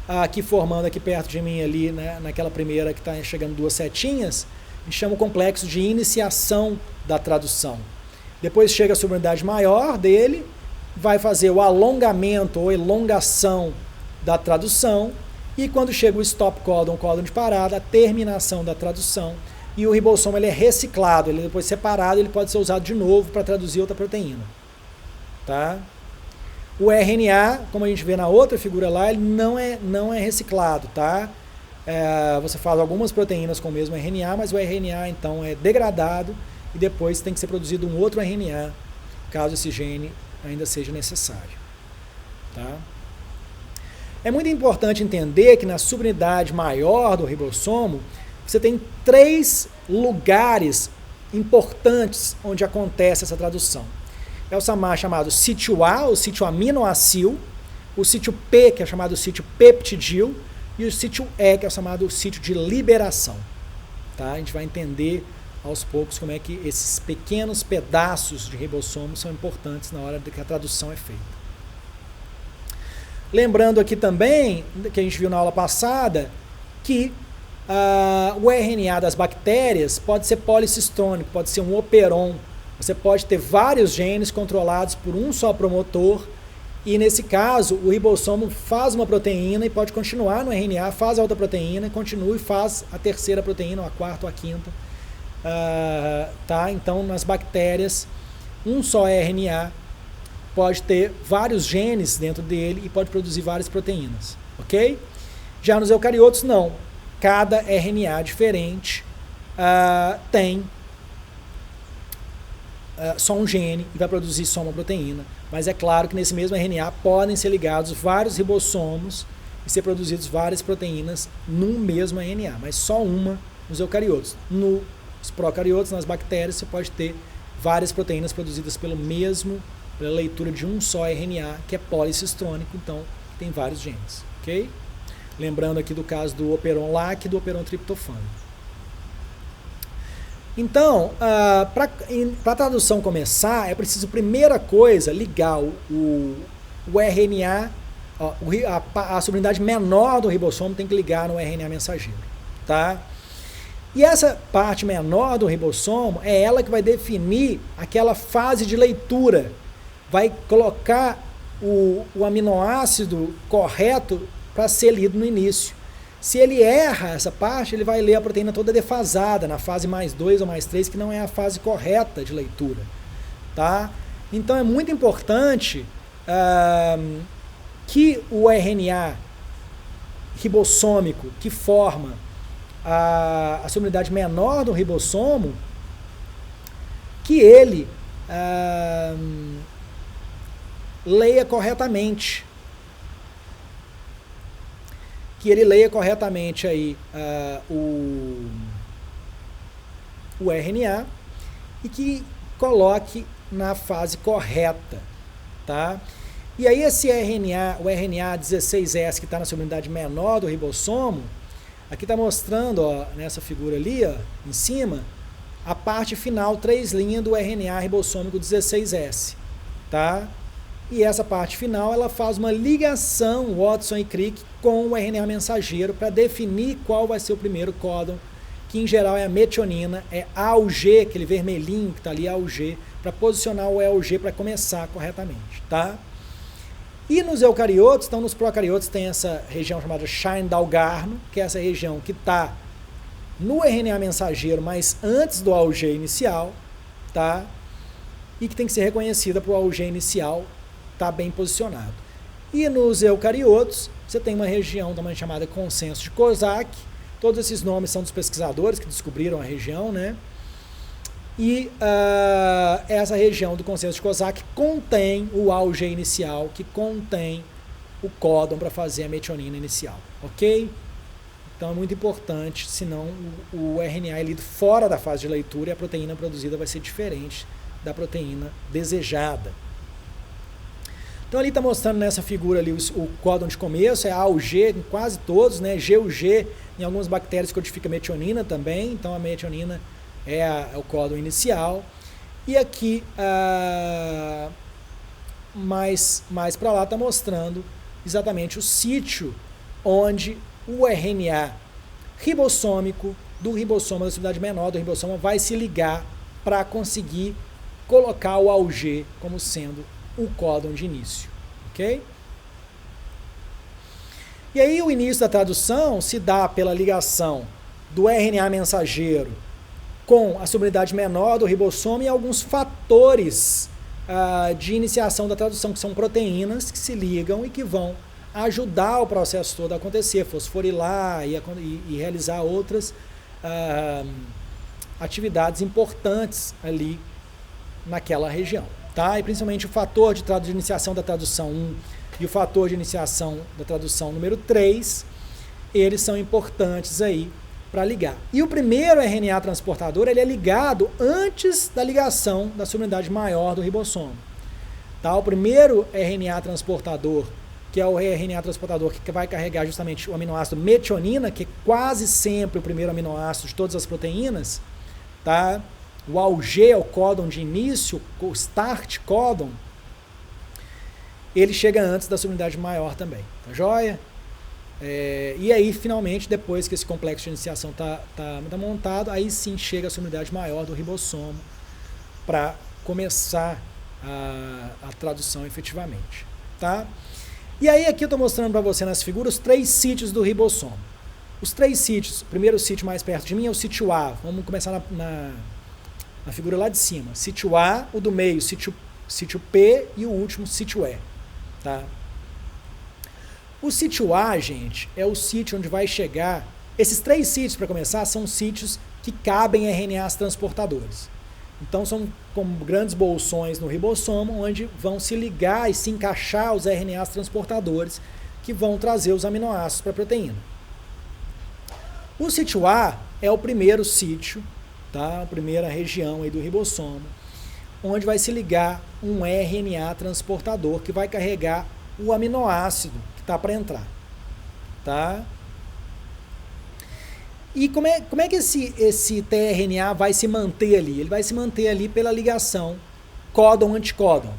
Aqui formando aqui perto de mim ali, né, naquela primeira que está chegando 2 setinhas, a gente chama o complexo de iniciação da tradução. Depois chega a subunidade maior dele, vai fazer o alongamento ou elongação da tradução, e quando chega o stop codon, códon de parada, a terminação da tradução. E o ribossomo ele é reciclado, ele depois separado, ele pode ser usado de novo para traduzir outra proteína, tá? O RNA, como a gente vê na outra figura lá, ele não é reciclado, tá? Você faz algumas proteínas com o mesmo RNA, mas o RNA então é degradado e depois tem que ser produzido um outro RNA, caso esse gene ainda seja necessário, tá? É muito importante entender que na subunidade maior do ribossomo, você tem 3 lugares importantes onde acontece essa tradução. É o chamado sítio A, o sítio aminoacil, o sítio P, que é chamado sítio peptidil, e o sítio E, que é o chamado sítio de liberação. Tá? A gente vai entender aos poucos como é que esses pequenos pedaços de ribossomo são importantes na hora que a tradução é feita. Lembrando aqui também, que a gente viu na aula passada, que o RNA das bactérias pode ser policistônico, pode ser um operon. Você pode ter vários genes controlados por um só promotor e, nesse caso, o ribossomo faz uma proteína e pode continuar no RNA, faz a outra proteína, continua e faz a terceira proteína, ou a quarta ou a quinta. Tá? Então, nas bactérias, um só RNA pode ter vários genes dentro dele e pode produzir várias proteínas, ok? Já nos eucariotos, não. Cada RNA diferente tem só um gene e vai produzir só uma proteína. Mas é claro que nesse mesmo RNA podem ser ligados vários ribossomos e ser produzidos várias proteínas num mesmo RNA, mas só uma nos eucariotos. Nos procariotos, nas bactérias, você pode ter várias proteínas produzidas pela leitura de um só RNA, que é policistônico, então tem vários genes, ok? Lembrando aqui do caso do operon LAC e do operon triptofano. Então, para a tradução começar, é preciso, primeira coisa, ligar o RNA, a subunidade menor do ribossomo tem que ligar no RNA mensageiro, tá? E essa parte menor do ribossomo é ela que vai definir aquela fase de leitura, vai colocar o aminoácido correto para ser lido no início. Se ele erra essa parte, ele vai ler a proteína toda defasada, na fase mais 2 ou mais 3, que não é a fase correta de leitura. Tá? Então é muito importante que o RNA ribossômico que forma a subunidade menor do ribossomo, que ele leia corretamente. Que ele leia corretamente aí o RNA e que coloque na fase correta, tá? E aí esse RNA, o RNA 16S que está na subunidade menor do ribossomo, aqui está mostrando, ó, nessa figura ali, ó, em cima, a parte final, 3' do RNA ribossômico 16S, tá? E essa parte final, ela faz uma ligação, Watson e Crick, com o RNA mensageiro para definir qual vai ser o primeiro códon, que em geral é a metionina, é AUG, aquele vermelhinho que está ali, AUG, para posicionar o EUG para começar corretamente, tá? E nos eucariotos, então nos procariotos tem essa região chamada Shine-Dalgarno, que é essa região que está no RNA mensageiro, mas antes do AUG inicial, tá? E que tem que ser reconhecida para o AUG inicial estar bem posicionado. E nos eucariotos, você tem uma região também chamada consenso de Kozak. Todos esses nomes são dos pesquisadores que descobriram a região, né? E essa região do consenso de Kozak contém o AUG inicial, que contém o códon para fazer a metionina inicial, ok? Então é muito importante, senão o RNA é lido fora da fase de leitura e a proteína produzida vai ser diferente da proteína desejada. Então ali está mostrando nessa figura ali o códon de começo, é AUG em quase todos, né? GUG em algumas bactérias codifica metionina também, então a metionina é o códon inicial. E aqui, mais para lá, está mostrando exatamente o sítio onde o RNA ribossômico do ribossomo da subunidade menor do ribossomo vai se ligar para conseguir colocar o AUG como sendo o códon de início, ok? E aí o início da tradução se dá pela ligação do RNA mensageiro com a subunidade menor do ribossomo e alguns fatores de iniciação da tradução, que são proteínas que se ligam e que vão ajudar o processo todo a acontecer, fosforilar e realizar outras atividades importantes ali naquela região, tá? E principalmente o fator de iniciação da tradução 1 e o fator de iniciação da tradução número 3, eles são importantes aí para ligar. E o primeiro RNA transportador, ele é ligado antes da ligação da subunidade maior do ribossomo. Tá? O primeiro RNA transportador, que é o RNA transportador que vai carregar justamente o aminoácido metionina, que é quase sempre o primeiro aminoácido de todas as proteínas, tá? O AUG é o códon de início, o start códon, ele chega antes da subunidade maior também, tá joia? E aí, finalmente, depois que esse complexo de iniciação tá montado, aí sim chega a subunidade maior do ribossomo para começar a tradução efetivamente, tá? E aí aqui eu estou mostrando para você nas figuras os 3 sítios do ribossomo. Os 3 sítios, o primeiro sítio mais perto de mim é o sítio A. Vamos começar na figura lá de cima. Sítio A, o do meio, sítio P e o último, sítio E. Tá? O sítio A, gente, é o sítio onde vai chegar... Esses 3 sítios, para começar, são sítios que cabem RNAs transportadores. Então, são como grandes bolsões no ribossomo, onde vão se ligar e se encaixar os RNAs transportadores que vão trazer os aminoácidos para a proteína. O sítio A é o primeiro sítio, tá? A primeira região aí do ribossomo, onde vai se ligar um RNA transportador que vai carregar o aminoácido que está para entrar. Tá? E como é que esse tRNA vai se manter ali? Ele vai se manter ali pela ligação códon-anticódon.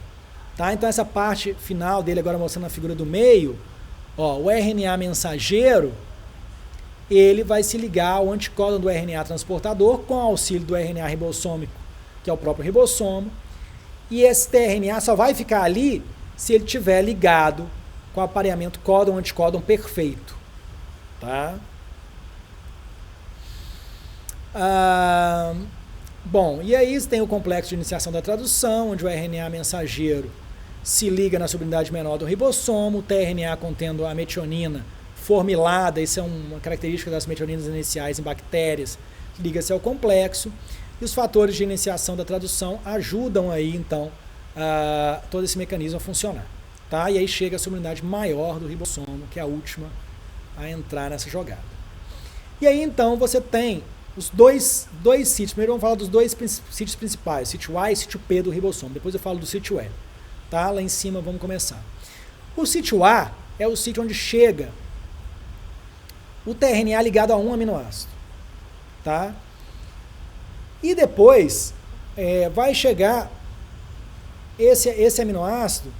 Tá? Então essa parte final dele, agora mostrando a figura do meio, ó, o RNA mensageiro, ele vai se ligar ao anticódon do RNA transportador com auxílio do RNA ribossômico, que é o próprio ribossomo. E esse tRNA só vai ficar ali se ele estiver ligado com o apareamento códon-anticódon perfeito. Tá? Bom, e aí tem o complexo de iniciação da tradução, onde o RNA mensageiro se liga na subunidade menor do ribossomo, o tRNA contendo a metionina formilada, isso é uma característica das metioninas iniciais em bactérias, liga-se ao complexo. E os fatores de iniciação da tradução ajudam aí, então, todo esse mecanismo a funcionar. Tá? E aí chega a subunidade maior do ribossomo, que é a última a entrar nessa jogada. E aí, então, você tem os dois sítios. Primeiro vamos falar dos dois sítios principais, sítio A e sítio P do ribossomo. Depois eu falo do sítio E. Tá? Lá em cima vamos começar. O sítio A é o sítio onde chega o tRNA ligado a um aminoácido. Tá? E depois vai chegar esse aminoácido,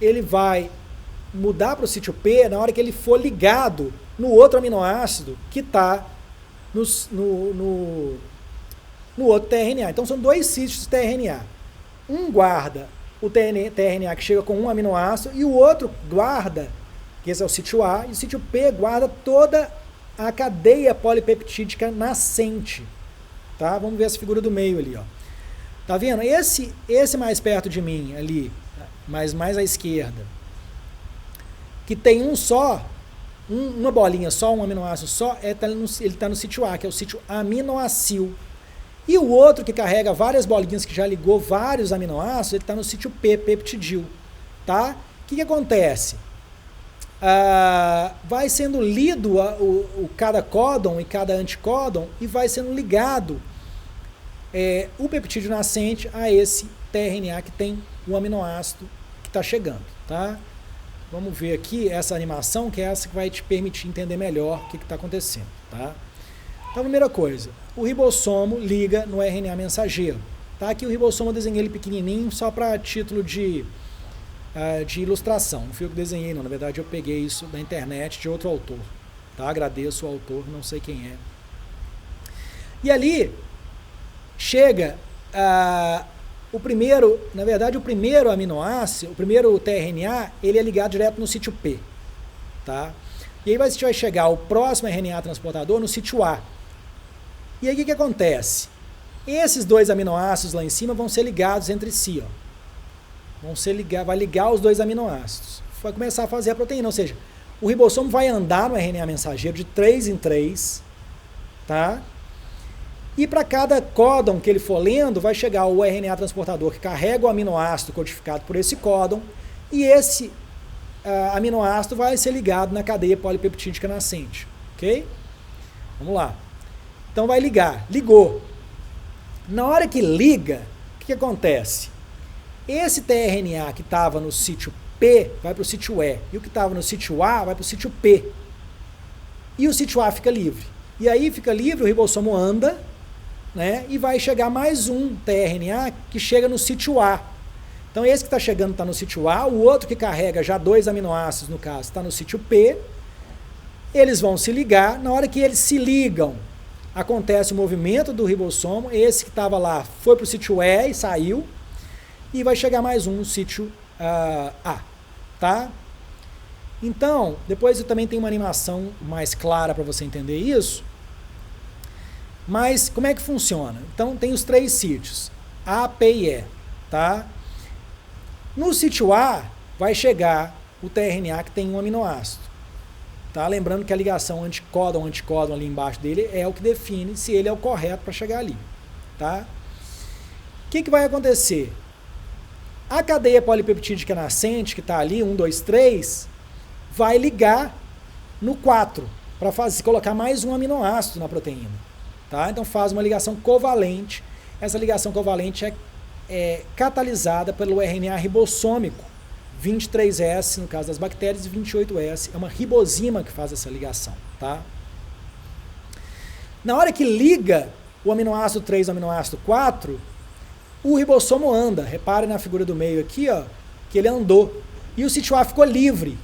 ele vai mudar para o sítio P na hora que ele for ligado no outro aminoácido que está no outro tRNA. Então são dois sítios de tRNA. Um guarda o tRNA que chega com um aminoácido e o outro guarda, que esse é o sítio A, e o sítio P guarda toda a cadeia polipeptídica nascente. Tá? Vamos ver essa figura do meio ali. Ó. Tá vendo? Esse mais perto de mim ali, mas mais à esquerda, que tem uma bolinha só, um aminoácido só, ele está no sítio A, que é o sítio aminoacil. E o outro que carrega várias bolinhas, que já ligou vários aminoácidos, ele está no sítio P, peptidil. Tá? O que acontece? Vai sendo lido cada códon e cada anticódon e vai sendo ligado o peptídeo nascente a esse tRNA que tem o aminoácido que está chegando. Tá? Vamos ver aqui essa animação, que é essa que vai te permitir entender melhor o que está acontecendo. Tá? Então, primeira coisa, o ribossomo liga no RNA mensageiro. Tá? Aqui o ribossomo eu desenhei ele pequenininho, só para título de ilustração. Não fui eu que desenhei, não. Na verdade, eu peguei isso da internet de outro autor. Tá? Agradeço o autor, não sei quem é. E ali chega o primeiro aminoácido, o primeiro tRNA, ele é ligado direto no sítio P. Tá? E aí vai chegar o próximo RNA transportador no sítio A. E aí o que acontece? Esses dois aminoácidos lá em cima vão ser ligados entre si. Ó. Vai ligar os dois aminoácidos. Vai começar a fazer a proteína, ou seja, o ribossomo vai andar no RNA mensageiro de 3 em 3, tá? E para cada códon que ele for lendo, vai chegar o RNA transportador que carrega o aminoácido codificado por esse códon, e esse aminoácido vai ser ligado na cadeia polipeptídica nascente, ok? Vamos lá. Então vai ligar. Ligou. Na hora que liga, o que acontece? Esse tRNA que estava no sítio P vai para o sítio E, e o que estava no sítio A vai para o sítio P. E o sítio A fica livre. E aí fica livre, o ribossomo anda, né, e vai chegar mais um tRNA que chega no sítio A. Então esse que está chegando está no sítio A, o outro que carrega já dois aminoácidos, no caso, está no sítio P. Eles vão se ligar. Na hora que eles se ligam, acontece o movimento do ribossomo. Esse que estava lá foi para o sítio E e saiu. E vai chegar mais um no sítio A. Tá? Então, depois eu também tenho uma animação mais clara para você entender isso. Mas como é que funciona? Então tem os três sítios, A, P e E. Tá? No sítio A vai chegar o tRNA que tem um aminoácido. Tá? Lembrando que a ligação anticódon ali embaixo dele é o que define se ele é o correto para chegar ali. Tá? O que vai acontecer? A cadeia polipeptídica nascente, que está ali, 1, 2, 3, vai ligar no 4, para colocar mais um aminoácido na proteína. Tá? Então faz uma ligação covalente. Essa ligação covalente é catalisada pelo RNA ribossômico, 23S no caso das bactérias e 28S. É uma ribosima que faz essa ligação. Tá? Na hora que liga o aminoácido 3 ao aminoácido 4, o ribossomo anda. Repare na figura do meio aqui, ó, que ele andou. E o sítio A ficou livre.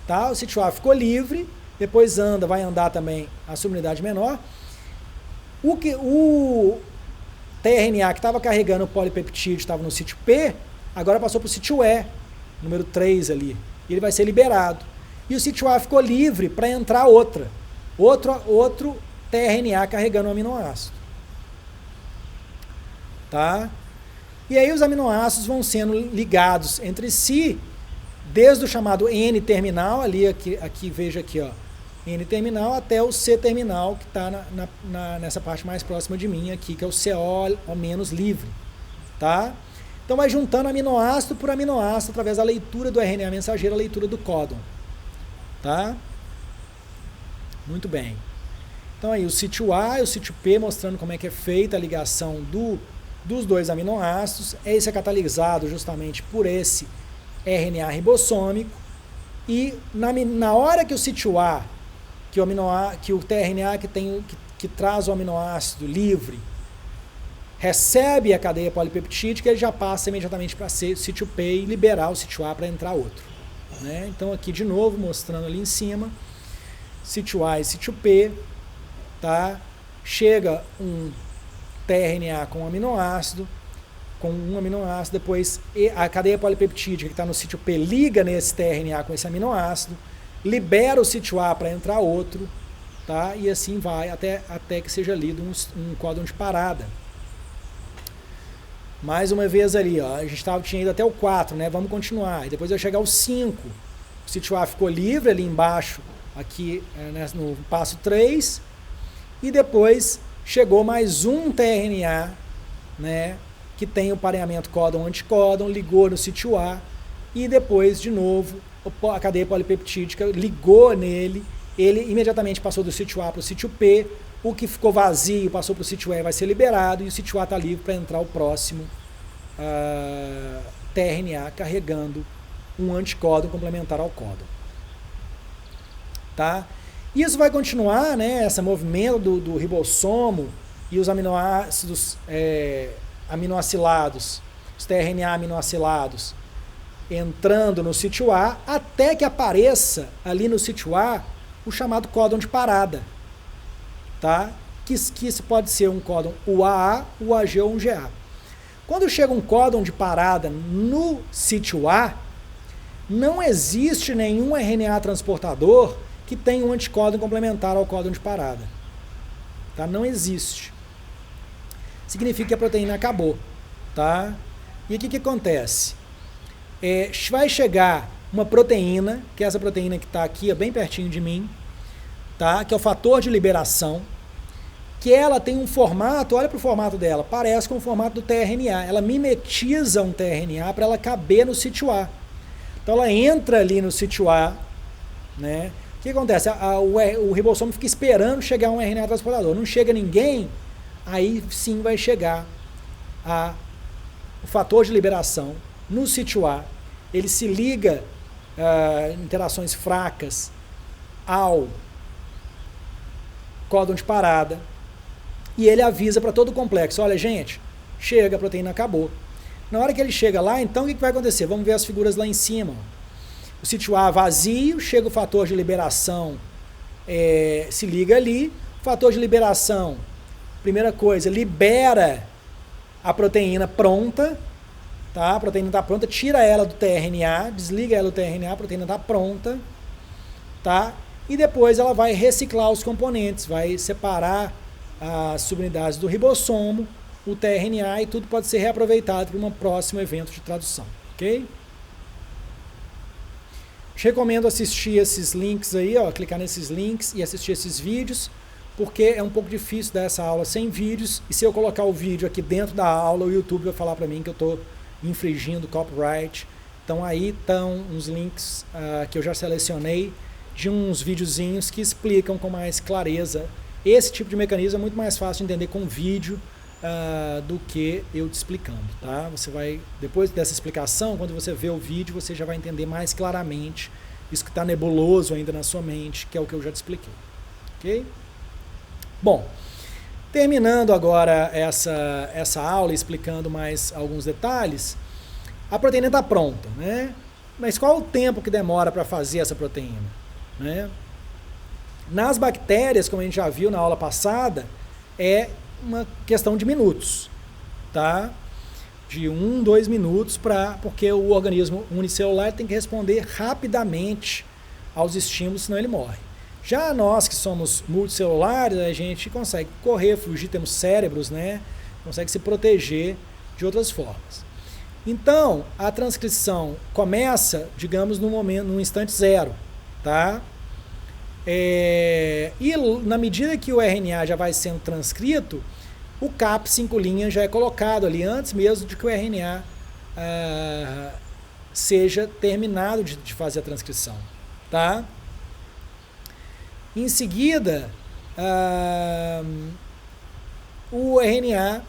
Tá? O sítio A ficou livre, depois vai andar também a subunidade menor. O tRNA que estava carregando o polipeptídeo, estava no sítio P, agora passou para o sítio E, número 3 ali. E ele vai ser liberado. E o sítio A ficou livre para entrar outro tRNA carregando o aminoácido. Tá? E aí os aminoácidos vão sendo ligados entre si, desde o chamado N-terminal, ali aqui veja aqui, ó, N-terminal até o C-terminal, que está nessa parte mais próxima de mim aqui, que é o CO menos livre. Tá? Então vai juntando aminoácido por aminoácido através da leitura do RNA mensageiro, a leitura do códon. Tá? Muito bem. Então aí o sítio A e o sítio P mostrando como é que é feita a ligação dos dois aminoácidos. Esse é catalisado justamente por esse RNA ribossômico. E na hora que o sítio A, que o tRNA que traz o aminoácido livre, recebe a cadeia polipeptídica, ele já passa imediatamente para ser sítio P e liberar o sítio A para entrar outro. Né? Então aqui de novo, mostrando ali em cima, sítio A e sítio P, tá? Chega um tRNA com um aminoácido, depois a cadeia polipeptídica que está no sítio P liga nesse tRNA com esse aminoácido, libera o sítio A para entrar outro, tá? E assim vai até que seja lido um códon de parada. Mais uma vez ali, ó, a gente tinha ido até o 4, né? Vamos continuar. E depois vai chegar o 5. O sítio A ficou livre ali embaixo, aqui no passo 3. E depois chegou mais um tRNA, né? Que tem o pareamento códon-anticódon, ligou no sítio A. E depois, de novo, a cadeia polipeptídica ligou nele. Ele imediatamente passou do sítio A para o sítio P. O que ficou vazio passou para o sítio E, vai ser liberado, e o sítio A está livre para entrar o próximo tRNA carregando um anticódon complementar ao códon. Tá? Isso vai continuar, né, esse movimento do ribossomo e os aminoácidos aminoacilados, os tRNA aminoacilados, entrando no sítio A, até que apareça ali no sítio A o chamado códon de parada. Tá? Que isso pode ser um códon UAA, UAG ou um GA. Quando chega um códon de parada no sítio A, não existe nenhum RNA transportador que tenha um anticódon complementar ao códon de parada. Tá? Não existe. Significa que a proteína acabou. Tá? E aqui o que acontece? Vai chegar uma proteína, que é essa proteína que está aqui, bem pertinho de mim, tá? Que é o fator de liberação, que ela tem um formato, olha para o formato dela, parece com o formato do tRNA. Ela mimetiza um tRNA para ela caber no sítio A. Então ela entra ali no sítio A, né? O que acontece? O ribossomo fica esperando chegar um RNA transportador. Não chega ninguém, aí sim vai chegar o fator de liberação no sítio A. Ele se liga interações fracas ao códon de parada e ele avisa para todo o complexo, olha gente, chega, a proteína acabou. Na hora que ele chega lá, então o que vai acontecer? Vamos ver as figuras lá em cima. O sítio A vazio, chega o fator de liberação, se liga ali, o fator de liberação, primeira coisa, libera a proteína pronta, tá? A proteína está pronta, tira ela do tRNA, desliga ela do tRNA, a proteína está pronta, tá? E depois ela vai reciclar os componentes, vai separar as subunidades do ribossomo, o tRNA, e tudo pode ser reaproveitado para um próximo evento de tradução, ok? Te recomendo assistir esses links aí, ó, clicar nesses links e assistir esses vídeos, porque é um pouco difícil dar essa aula sem vídeos, e se eu colocar o vídeo aqui dentro da aula, o YouTube vai falar para mim que eu estou infringindo copyright. Então aí estão uns links que eu já selecionei de uns videozinhos que explicam com mais clareza. Esse tipo de mecanismo é muito mais fácil de entender com vídeo do que eu te explicando, tá? Você vai, depois dessa explicação, quando você vê o vídeo, você já vai entender mais claramente isso que está nebuloso ainda na sua mente, que é o que eu já te expliquei, ok? Bom, terminando agora essa aula, explicando mais alguns detalhes, a proteína está pronta, né? Mas qual o tempo que demora para fazer essa proteína, né? Nas bactérias, como a gente já viu na aula passada, é uma questão de minutos, tá? De 1, 2 minutos, porque o organismo unicelular tem que responder rapidamente aos estímulos, senão ele morre. Já nós que somos multicelulares, a gente consegue correr, fugir, temos cérebros, né? Consegue se proteger de outras formas. Então, a transcrição começa, digamos, no instante zero, tá? E na medida que o RNA já vai sendo transcrito, o CAP 5' já é colocado ali antes mesmo de que o RNA seja terminado de fazer a transcrição, tá? Em seguida, o RNA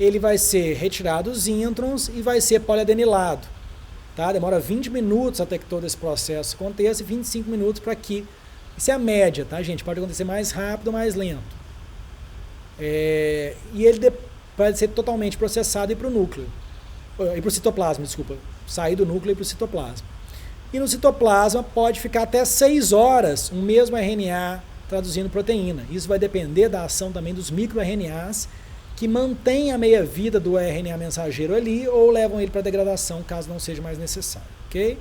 ele vai ser retirado os introns e vai ser poliadenilado, tá? Demora 20 minutos até que todo esse processo aconteça e 25 minutos para que... Isso é a média, tá, gente? Pode acontecer mais rápido ou mais lento. E ele vai ser totalmente processado e para o núcleo. E para o citoplasma, desculpa. Sair do núcleo e para o citoplasma. E no citoplasma pode ficar até 6 horas um mesmo RNA traduzindo proteína. Isso vai depender da ação também dos microRNAs que mantêm a meia-vida do RNA mensageiro ali ou levam ele para degradação caso não seja mais necessário, ok?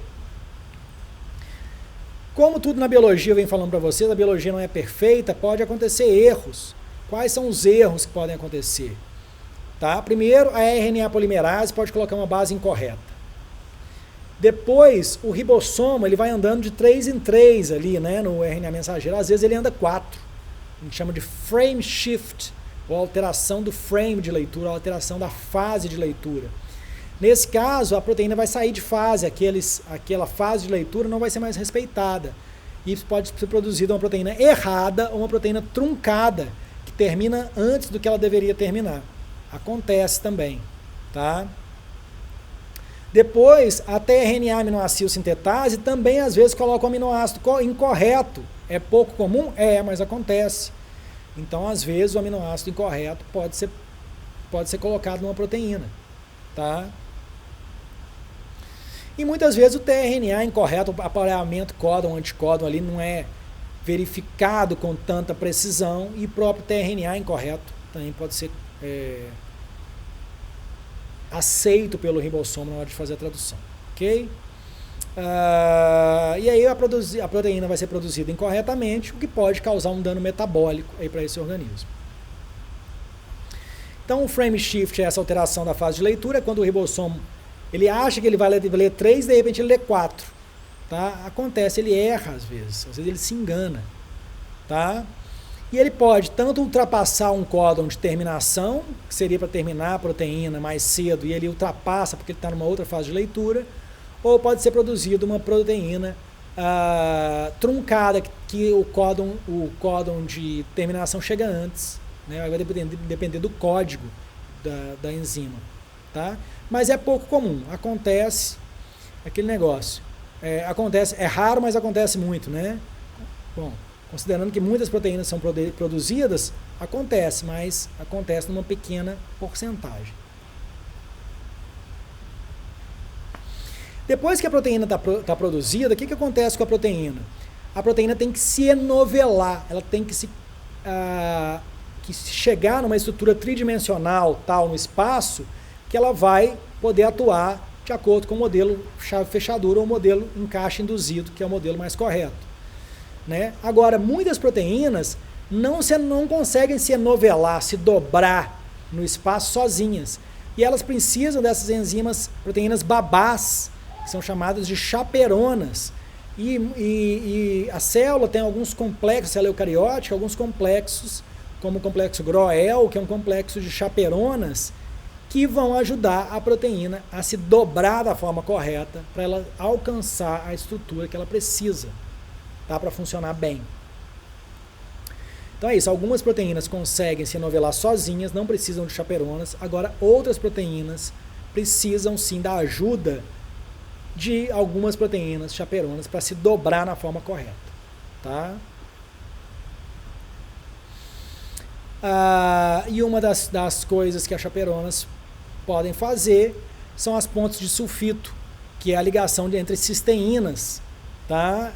Como tudo na biologia eu venho falando para vocês, a biologia não é perfeita, pode acontecer erros. Quais são os erros que podem acontecer? Tá? Primeiro, a RNA polimerase pode colocar uma base incorreta. Depois, o ribossomo ele vai andando de 3 em 3 ali, né, no RNA mensageiro. Às vezes ele anda 4. A gente chama de frame shift, ou alteração do frame de leitura, alteração da fase de leitura. Nesse caso, a proteína vai sair de fase, aquela fase de leitura não vai ser mais respeitada. E pode ser produzida uma proteína errada ou uma proteína truncada, que termina antes do que ela deveria terminar. Acontece também, tá? Depois, a tRNA aminoácido sintetase também às vezes coloca o aminoácido incorreto. É pouco comum? Mas acontece. Então, às vezes, o aminoácido incorreto pode ser colocado numa proteína, tá? E muitas vezes o tRNA incorreto, o aparelhamento códon-anticódon ali não é verificado com tanta precisão e o próprio tRNA incorreto também pode ser aceito pelo ribossomo na hora de fazer a tradução, ok? E aí a proteína vai ser produzida incorretamente, o que pode causar um dano metabólico para esse organismo. Então o frame shift é essa alteração da fase de leitura, quando o ribossomo ele acha que ele vai ler 3, de repente ele lê 4. Tá? Acontece, ele erra às vezes ele se engana. Tá? E ele pode tanto ultrapassar um códon de terminação, que seria para terminar a proteína mais cedo, e ele ultrapassa porque ele está numa outra fase de leitura, ou pode ser produzido uma proteína truncada, que o códon de terminação chega antes. Né? Vai depender do código da enzima. Tá? Mas é pouco comum, acontece aquele negócio. É raro, mas acontece muito, né? Bom, considerando que muitas proteínas são produzidas, acontece, mas acontece numa pequena porcentagem. Depois que a proteína está produzida, o que acontece com a proteína? A proteína tem que se enovelar, ela tem que chegar numa estrutura tridimensional tal no espaço, que ela vai poder atuar de acordo com o modelo chave-fechadura ou o modelo encaixe induzido, que é o modelo mais correto. Né? Agora, muitas proteínas não conseguem se enovelar, se dobrar no espaço sozinhas. E elas precisam dessas enzimas, proteínas babás, que são chamadas de chaperonas. E a célula tem alguns complexos, a célula eucariótica, alguns complexos, como o complexo GROEL, que é um complexo de chaperonas, que vão ajudar a proteína a se dobrar da forma correta para ela alcançar a estrutura que ela precisa, tá? Para funcionar bem. Então é isso, algumas proteínas conseguem se enovelar sozinhas, não precisam de chaperonas, agora outras proteínas precisam sim da ajuda de algumas proteínas chaperonas para se dobrar na forma correta. Tá? E uma das coisas que as chaperonas podem fazer são as pontes de sulfito, que é a ligação entre cisteínas. Tá?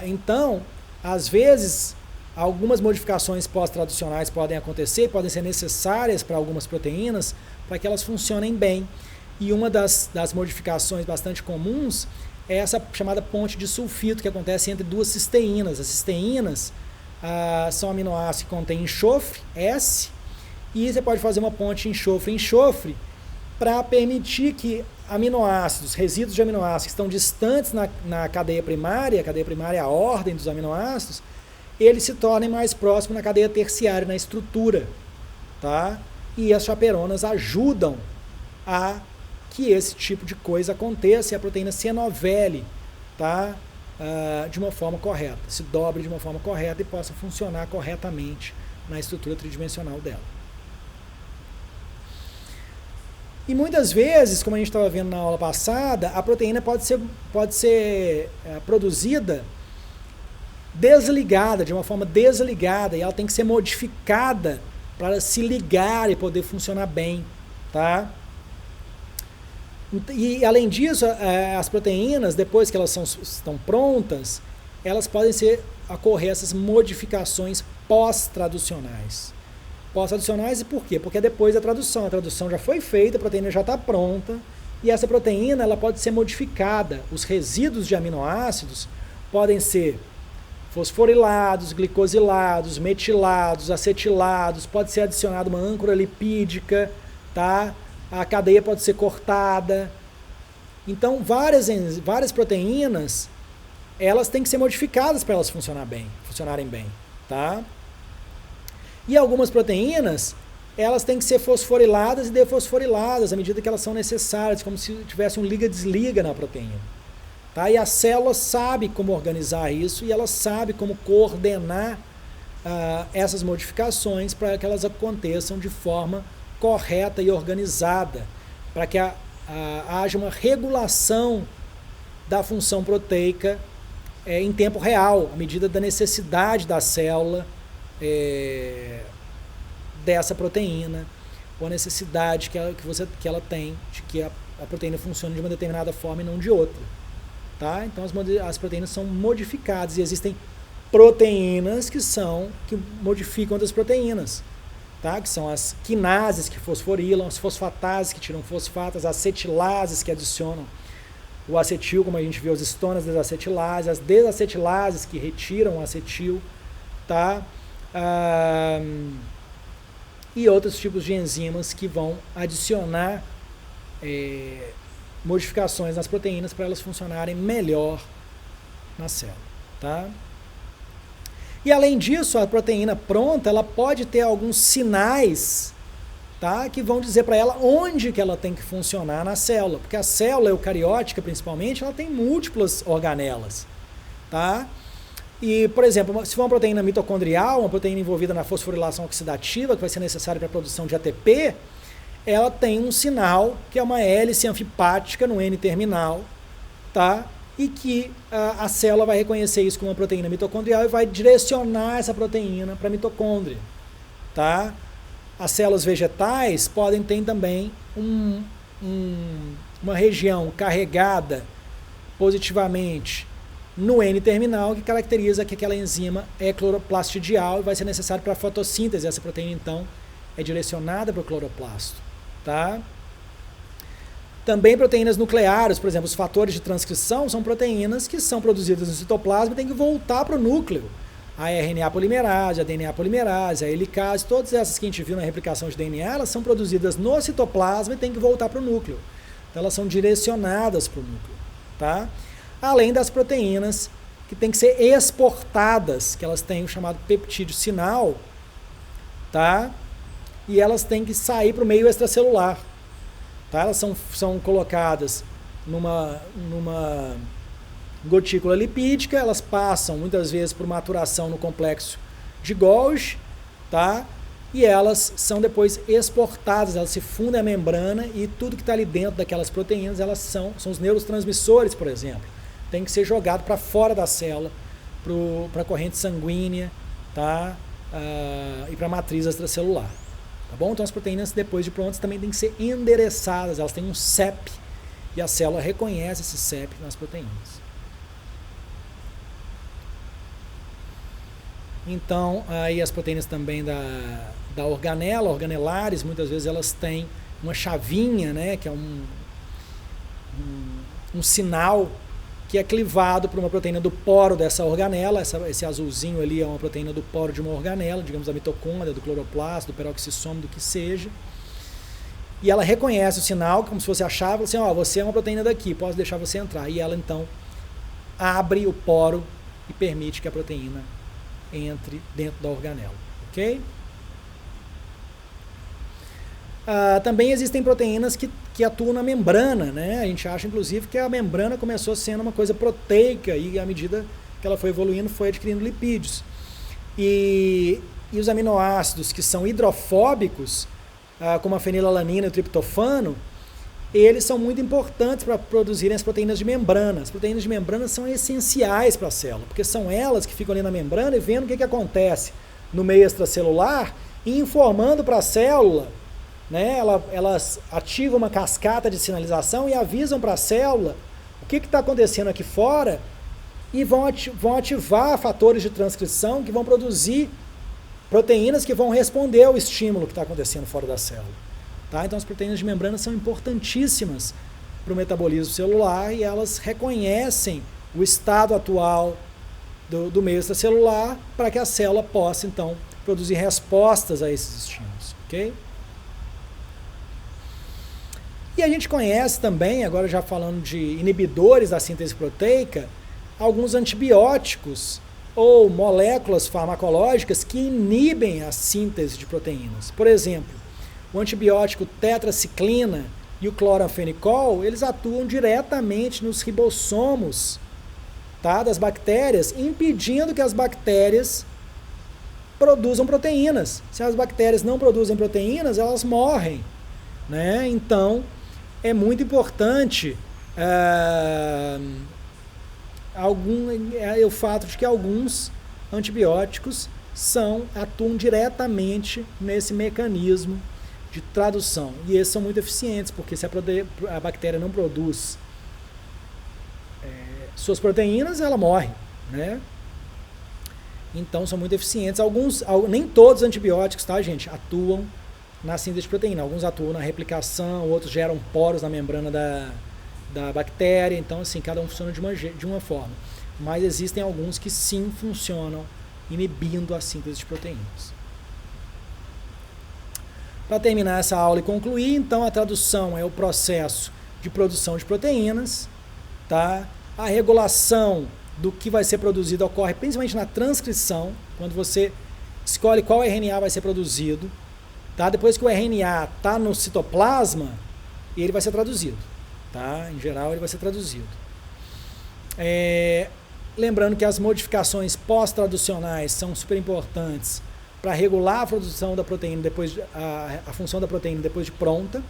Então, às vezes, algumas modificações pós-traducionais podem acontecer, podem ser necessárias para algumas proteínas para que elas funcionem bem. E uma das modificações bastante comuns é essa chamada ponte de sulfito, que acontece entre duas cisteínas. As cisteínas são aminoácidos que contêm enxofre, S, e você pode fazer uma ponte enxofre-enxofre para permitir que aminoácidos, resíduos de aminoácidos que estão distantes na cadeia primária, é a ordem dos aminoácidos, eles se tornem mais próximos na cadeia terciária, na estrutura, tá? E as chaperonas ajudam a que esse tipo de coisa aconteça e a proteína se enovele, tá? De uma forma correta, se dobre de uma forma correta e possa funcionar corretamente na estrutura tridimensional dela. E muitas vezes, como a gente estava vendo na aula passada, a proteína pode ser produzida desligada, de uma forma desligada, e ela tem que ser modificada para se ligar e poder funcionar bem, tá? E além disso, as proteínas, depois que elas estão prontas, elas podem ocorrer essas modificações pós-traducionais. Pós-traducionais e por quê? Porque é depois da tradução. A tradução já foi feita, a proteína já está pronta, e essa proteína ela pode ser modificada. Os resíduos de aminoácidos podem ser fosforilados, glicosilados, metilados, acetilados, pode ser adicionada uma âncora lipídica, tá? A cadeia pode ser cortada. Então, várias proteínas, elas têm que ser modificadas para elas funcionarem bem, tá? E algumas proteínas, elas têm que ser fosforiladas e defosforiladas à medida que elas são necessárias, como se tivesse um liga-desliga na proteína. Tá? E a célula sabe como organizar isso e ela sabe como coordenar essas modificações para que elas aconteçam de forma correta e organizada, para que haja uma regulação da função proteica em tempo real, à medida da necessidade da célula dessa proteína, ou a necessidade que ela tem de que a proteína funcione de uma determinada forma e não de outra. Tá? Então as proteínas são modificadas e existem proteínas que modificam outras proteínas. Tá? Que são as quinases que fosforilam, as fosfatases que tiram fosfato, as acetilases que adicionam o acetil, como a gente vê os estonas desacetilases, as desacetilases que retiram o acetil, tá? E outros tipos de enzimas que vão adicionar modificações nas proteínas para elas funcionarem melhor na célula. Tá? E além disso, a proteína pronta, ela pode ter alguns sinais, tá, que vão dizer para ela onde que ela tem que funcionar na célula, porque a célula eucariótica, principalmente, ela tem múltiplas organelas, tá? E, por exemplo, se for uma proteína mitocondrial, uma proteína envolvida na fosforilação oxidativa, que vai ser necessária para a produção de ATP, ela tem um sinal que é uma hélice anfipática no N-terminal, tá? E que a célula vai reconhecer isso como uma proteína mitocondrial e vai direcionar essa proteína para a mitocôndria, tá? As células vegetais podem ter também uma região carregada positivamente no N-terminal que caracteriza que aquela enzima é cloroplastidial e vai ser necessário para a fotossíntese. Essa proteína, então, é direcionada para o cloroplasto, tá? Também proteínas nucleares, por exemplo, os fatores de transcrição são proteínas que são produzidas no citoplasma e tem que voltar para o núcleo. A RNA polimerase, a DNA polimerase, a helicase, todas essas que a gente viu na replicação de DNA, elas são produzidas no citoplasma e tem que voltar para o núcleo. Então elas são direcionadas para o núcleo, tá? Além das proteínas que têm que ser exportadas, que elas têm o chamado peptídeo sinal, tá? E elas têm que sair para o meio extracelular. Tá? Elas são colocadas numa gotícula lipídica, elas passam muitas vezes por maturação no complexo de Golgi, tá? E elas são depois exportadas, elas se fundem a membrana e tudo que está ali dentro daquelas proteínas, elas são os neurotransmissores, por exemplo. Tem que ser jogado para fora da célula, para a corrente sanguínea, tá? E para a matriz extracelular. Tá bom? Então as proteínas, depois de prontas, também têm que ser endereçadas. Elas têm um CEP e a célula reconhece esse CEP nas proteínas. Então, aí as proteínas também da organela, organelares, muitas vezes elas têm uma chavinha, né, que é um sinal que é clivado por uma proteína do poro dessa organela. Esse azulzinho ali é uma proteína do poro de uma organela, digamos da mitocôndria, do cloroplasto, do peroxissoma, do que seja. e ela reconhece o sinal, como se fosse a chave, assim, ó, você é uma proteína daqui, posso deixar você entrar. E ela, então, abre o poro e permite que a proteína entre dentro da organela, ok? Também existem proteínas que atuam na membrana, né? A gente acha, inclusive, que a membrana começou sendo uma coisa proteica e, à medida que ela foi evoluindo, foi adquirindo lipídios. E os aminoácidos que são hidrofóbicos, como a fenilalanina e o triptofano, eles são muito importantes para produzirem as proteínas de membrana. As proteínas de membrana são essenciais para a célula, porque são elas que ficam ali na membrana e vendo o que acontece no meio extracelular e informando para a célula, né? Elas ativam uma cascata de sinalização e avisam para a célula o que está acontecendo aqui fora e vão ativar fatores de transcrição que vão produzir proteínas que vão responder ao estímulo que está acontecendo fora da célula. Tá? Então as proteínas de membrana são importantíssimas para o metabolismo celular e elas reconhecem o estado atual do meio extracelular para que a célula possa, então, produzir respostas a esses estímulos. Okay? E a gente conhece também, agora já falando de inibidores da síntese proteica, alguns antibióticos ou moléculas farmacológicas que inibem a síntese de proteínas. Por exemplo, o antibiótico tetraciclina e o cloranfenicol, eles atuam diretamente nos ribossomos, tá, das bactérias, impedindo que as bactérias produzam proteínas. Se as bactérias não produzem proteínas, elas morrem, né? Então, é muito importante o fato de que alguns antibióticos atuam diretamente nesse mecanismo de tradução. E esses são muito eficientes, porque se a bactéria não produz suas proteínas, ela morre, né? Então são muito eficientes. Nem todos os antibióticos, tá, gente, atuam na síntese de proteína. Alguns atuam na replicação, outros geram poros na membrana da bactéria. Então, assim, cada um funciona de uma forma. Mas existem alguns que sim funcionam inibindo a síntese de proteínas. Para terminar essa aula e concluir, então a tradução é o processo de produção de proteínas, tá? A regulação do que vai ser produzido ocorre principalmente na transcrição, quando você escolhe qual RNA vai ser produzido, tá? Depois que o RNA está no citoplasma, ele vai ser traduzido, tá? Em geral, ele vai ser traduzido. Lembrando que as modificações pós-traducionais são super importantes para regular a produção da proteína, a função da proteína depois de pronta.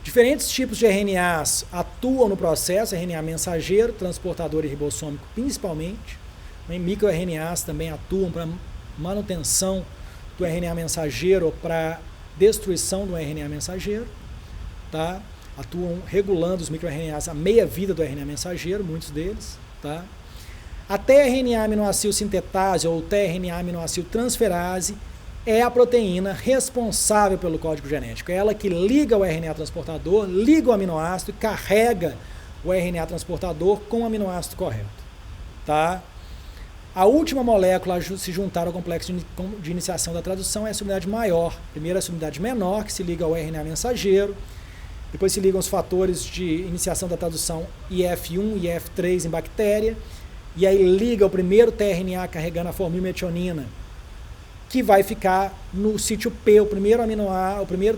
Diferentes tipos de RNAs atuam no processo, RNA mensageiro, transportador e ribossômico principalmente. MicroRNAs também atuam para manutenção do RNA mensageiro ou para destruição do RNA mensageiro. Tá? Atuam regulando os microRNAs a meia-vida do RNA mensageiro, muitos deles. Tá? A tRNA-aminoácido sintetase ou tRNA-aminoácido transferase é a proteína responsável pelo código genético. É ela que liga o RNA transportador, liga o aminoácido e carrega o RNA transportador com o aminoácido correto. Tá? A última molécula a se juntar ao complexo de iniciação da tradução é a subunidade maior. Primeiro a subunidade menor, que se liga ao RNA mensageiro. Depois se ligam os fatores de iniciação da tradução IF1 e IF3 em bactéria. E aí liga o primeiro tRNA carregando a formilmetionina, que vai ficar no sítio P. O primeiro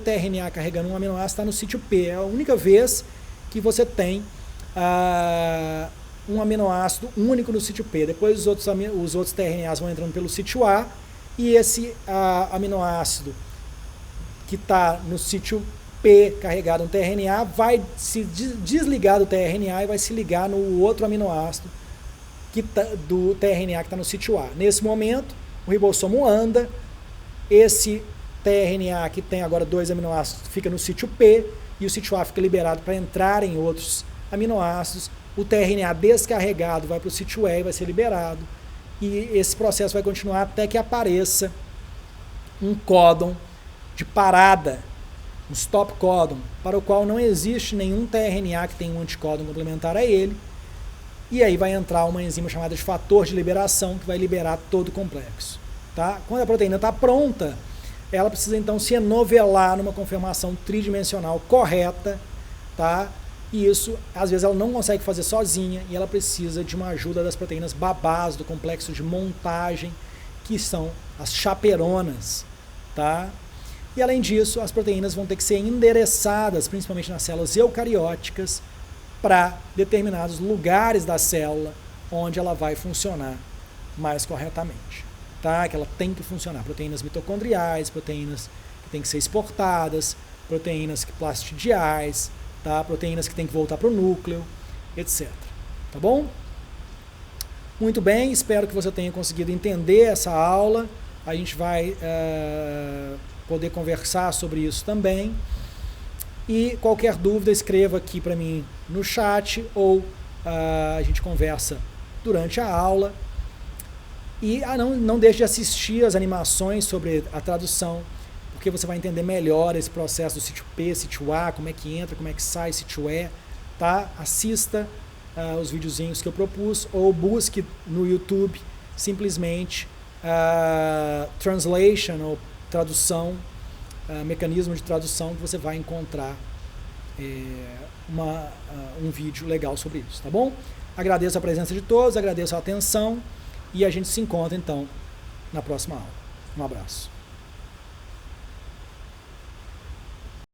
tRNA carregando um aminoácido está no sítio P. É a única vez que você tem um aminoácido único no sítio P. Depois os outros tRNAs vão entrando pelo sítio A e esse aminoácido que está no sítio P carregado no tRNA vai se desligar do tRNA e vai se ligar no outro aminoácido do tRNA que está no sítio A. Nesse momento, o ribossomo anda, esse tRNA que tem agora 2 aminoácidos fica no sítio P e o sítio A fica liberado para entrar em outros aminoácidos. O tRNA descarregado vai para o sítio E e vai ser liberado. E esse processo vai continuar até que apareça um códon de parada, um stop códon, para o qual não existe nenhum tRNA que tenha um anticódon complementar a ele. E aí vai entrar uma enzima chamada de fator de liberação, que vai liberar todo o complexo. Tá? Quando a proteína está pronta, ela precisa então se enovelar numa conformação tridimensional correta, tá? E isso, às vezes, ela não consegue fazer sozinha e ela precisa de uma ajuda das proteínas babás do complexo de montagem, que são as chaperonas, tá? E além disso, as proteínas vão ter que ser endereçadas, principalmente nas células eucarióticas, para determinados lugares da célula onde ela vai funcionar mais corretamente, tá? Que ela tem que funcionar. Proteínas mitocondriais, proteínas que têm que ser exportadas, proteínas plastidiais, tá? Proteínas que têm que voltar para o núcleo, etc. Tá bom? Muito bem, espero que você tenha conseguido entender essa aula. A gente vai poder conversar sobre isso também. E qualquer dúvida, escreva aqui para mim no chat ou a gente conversa durante a aula. E não deixe de assistir as animações sobre a tradução, porque você vai entender melhor esse processo do sítio P, sítio A, como é que entra, como é que sai sítio E, tá? Assista os videozinhos que eu propus ou busque no YouTube simplesmente translation ou tradução, mecanismo de tradução, que você vai encontrar um vídeo legal sobre isso, tá bom? Agradeço a presença de todos, agradeço a atenção e a gente se encontra então na próxima aula. Um abraço.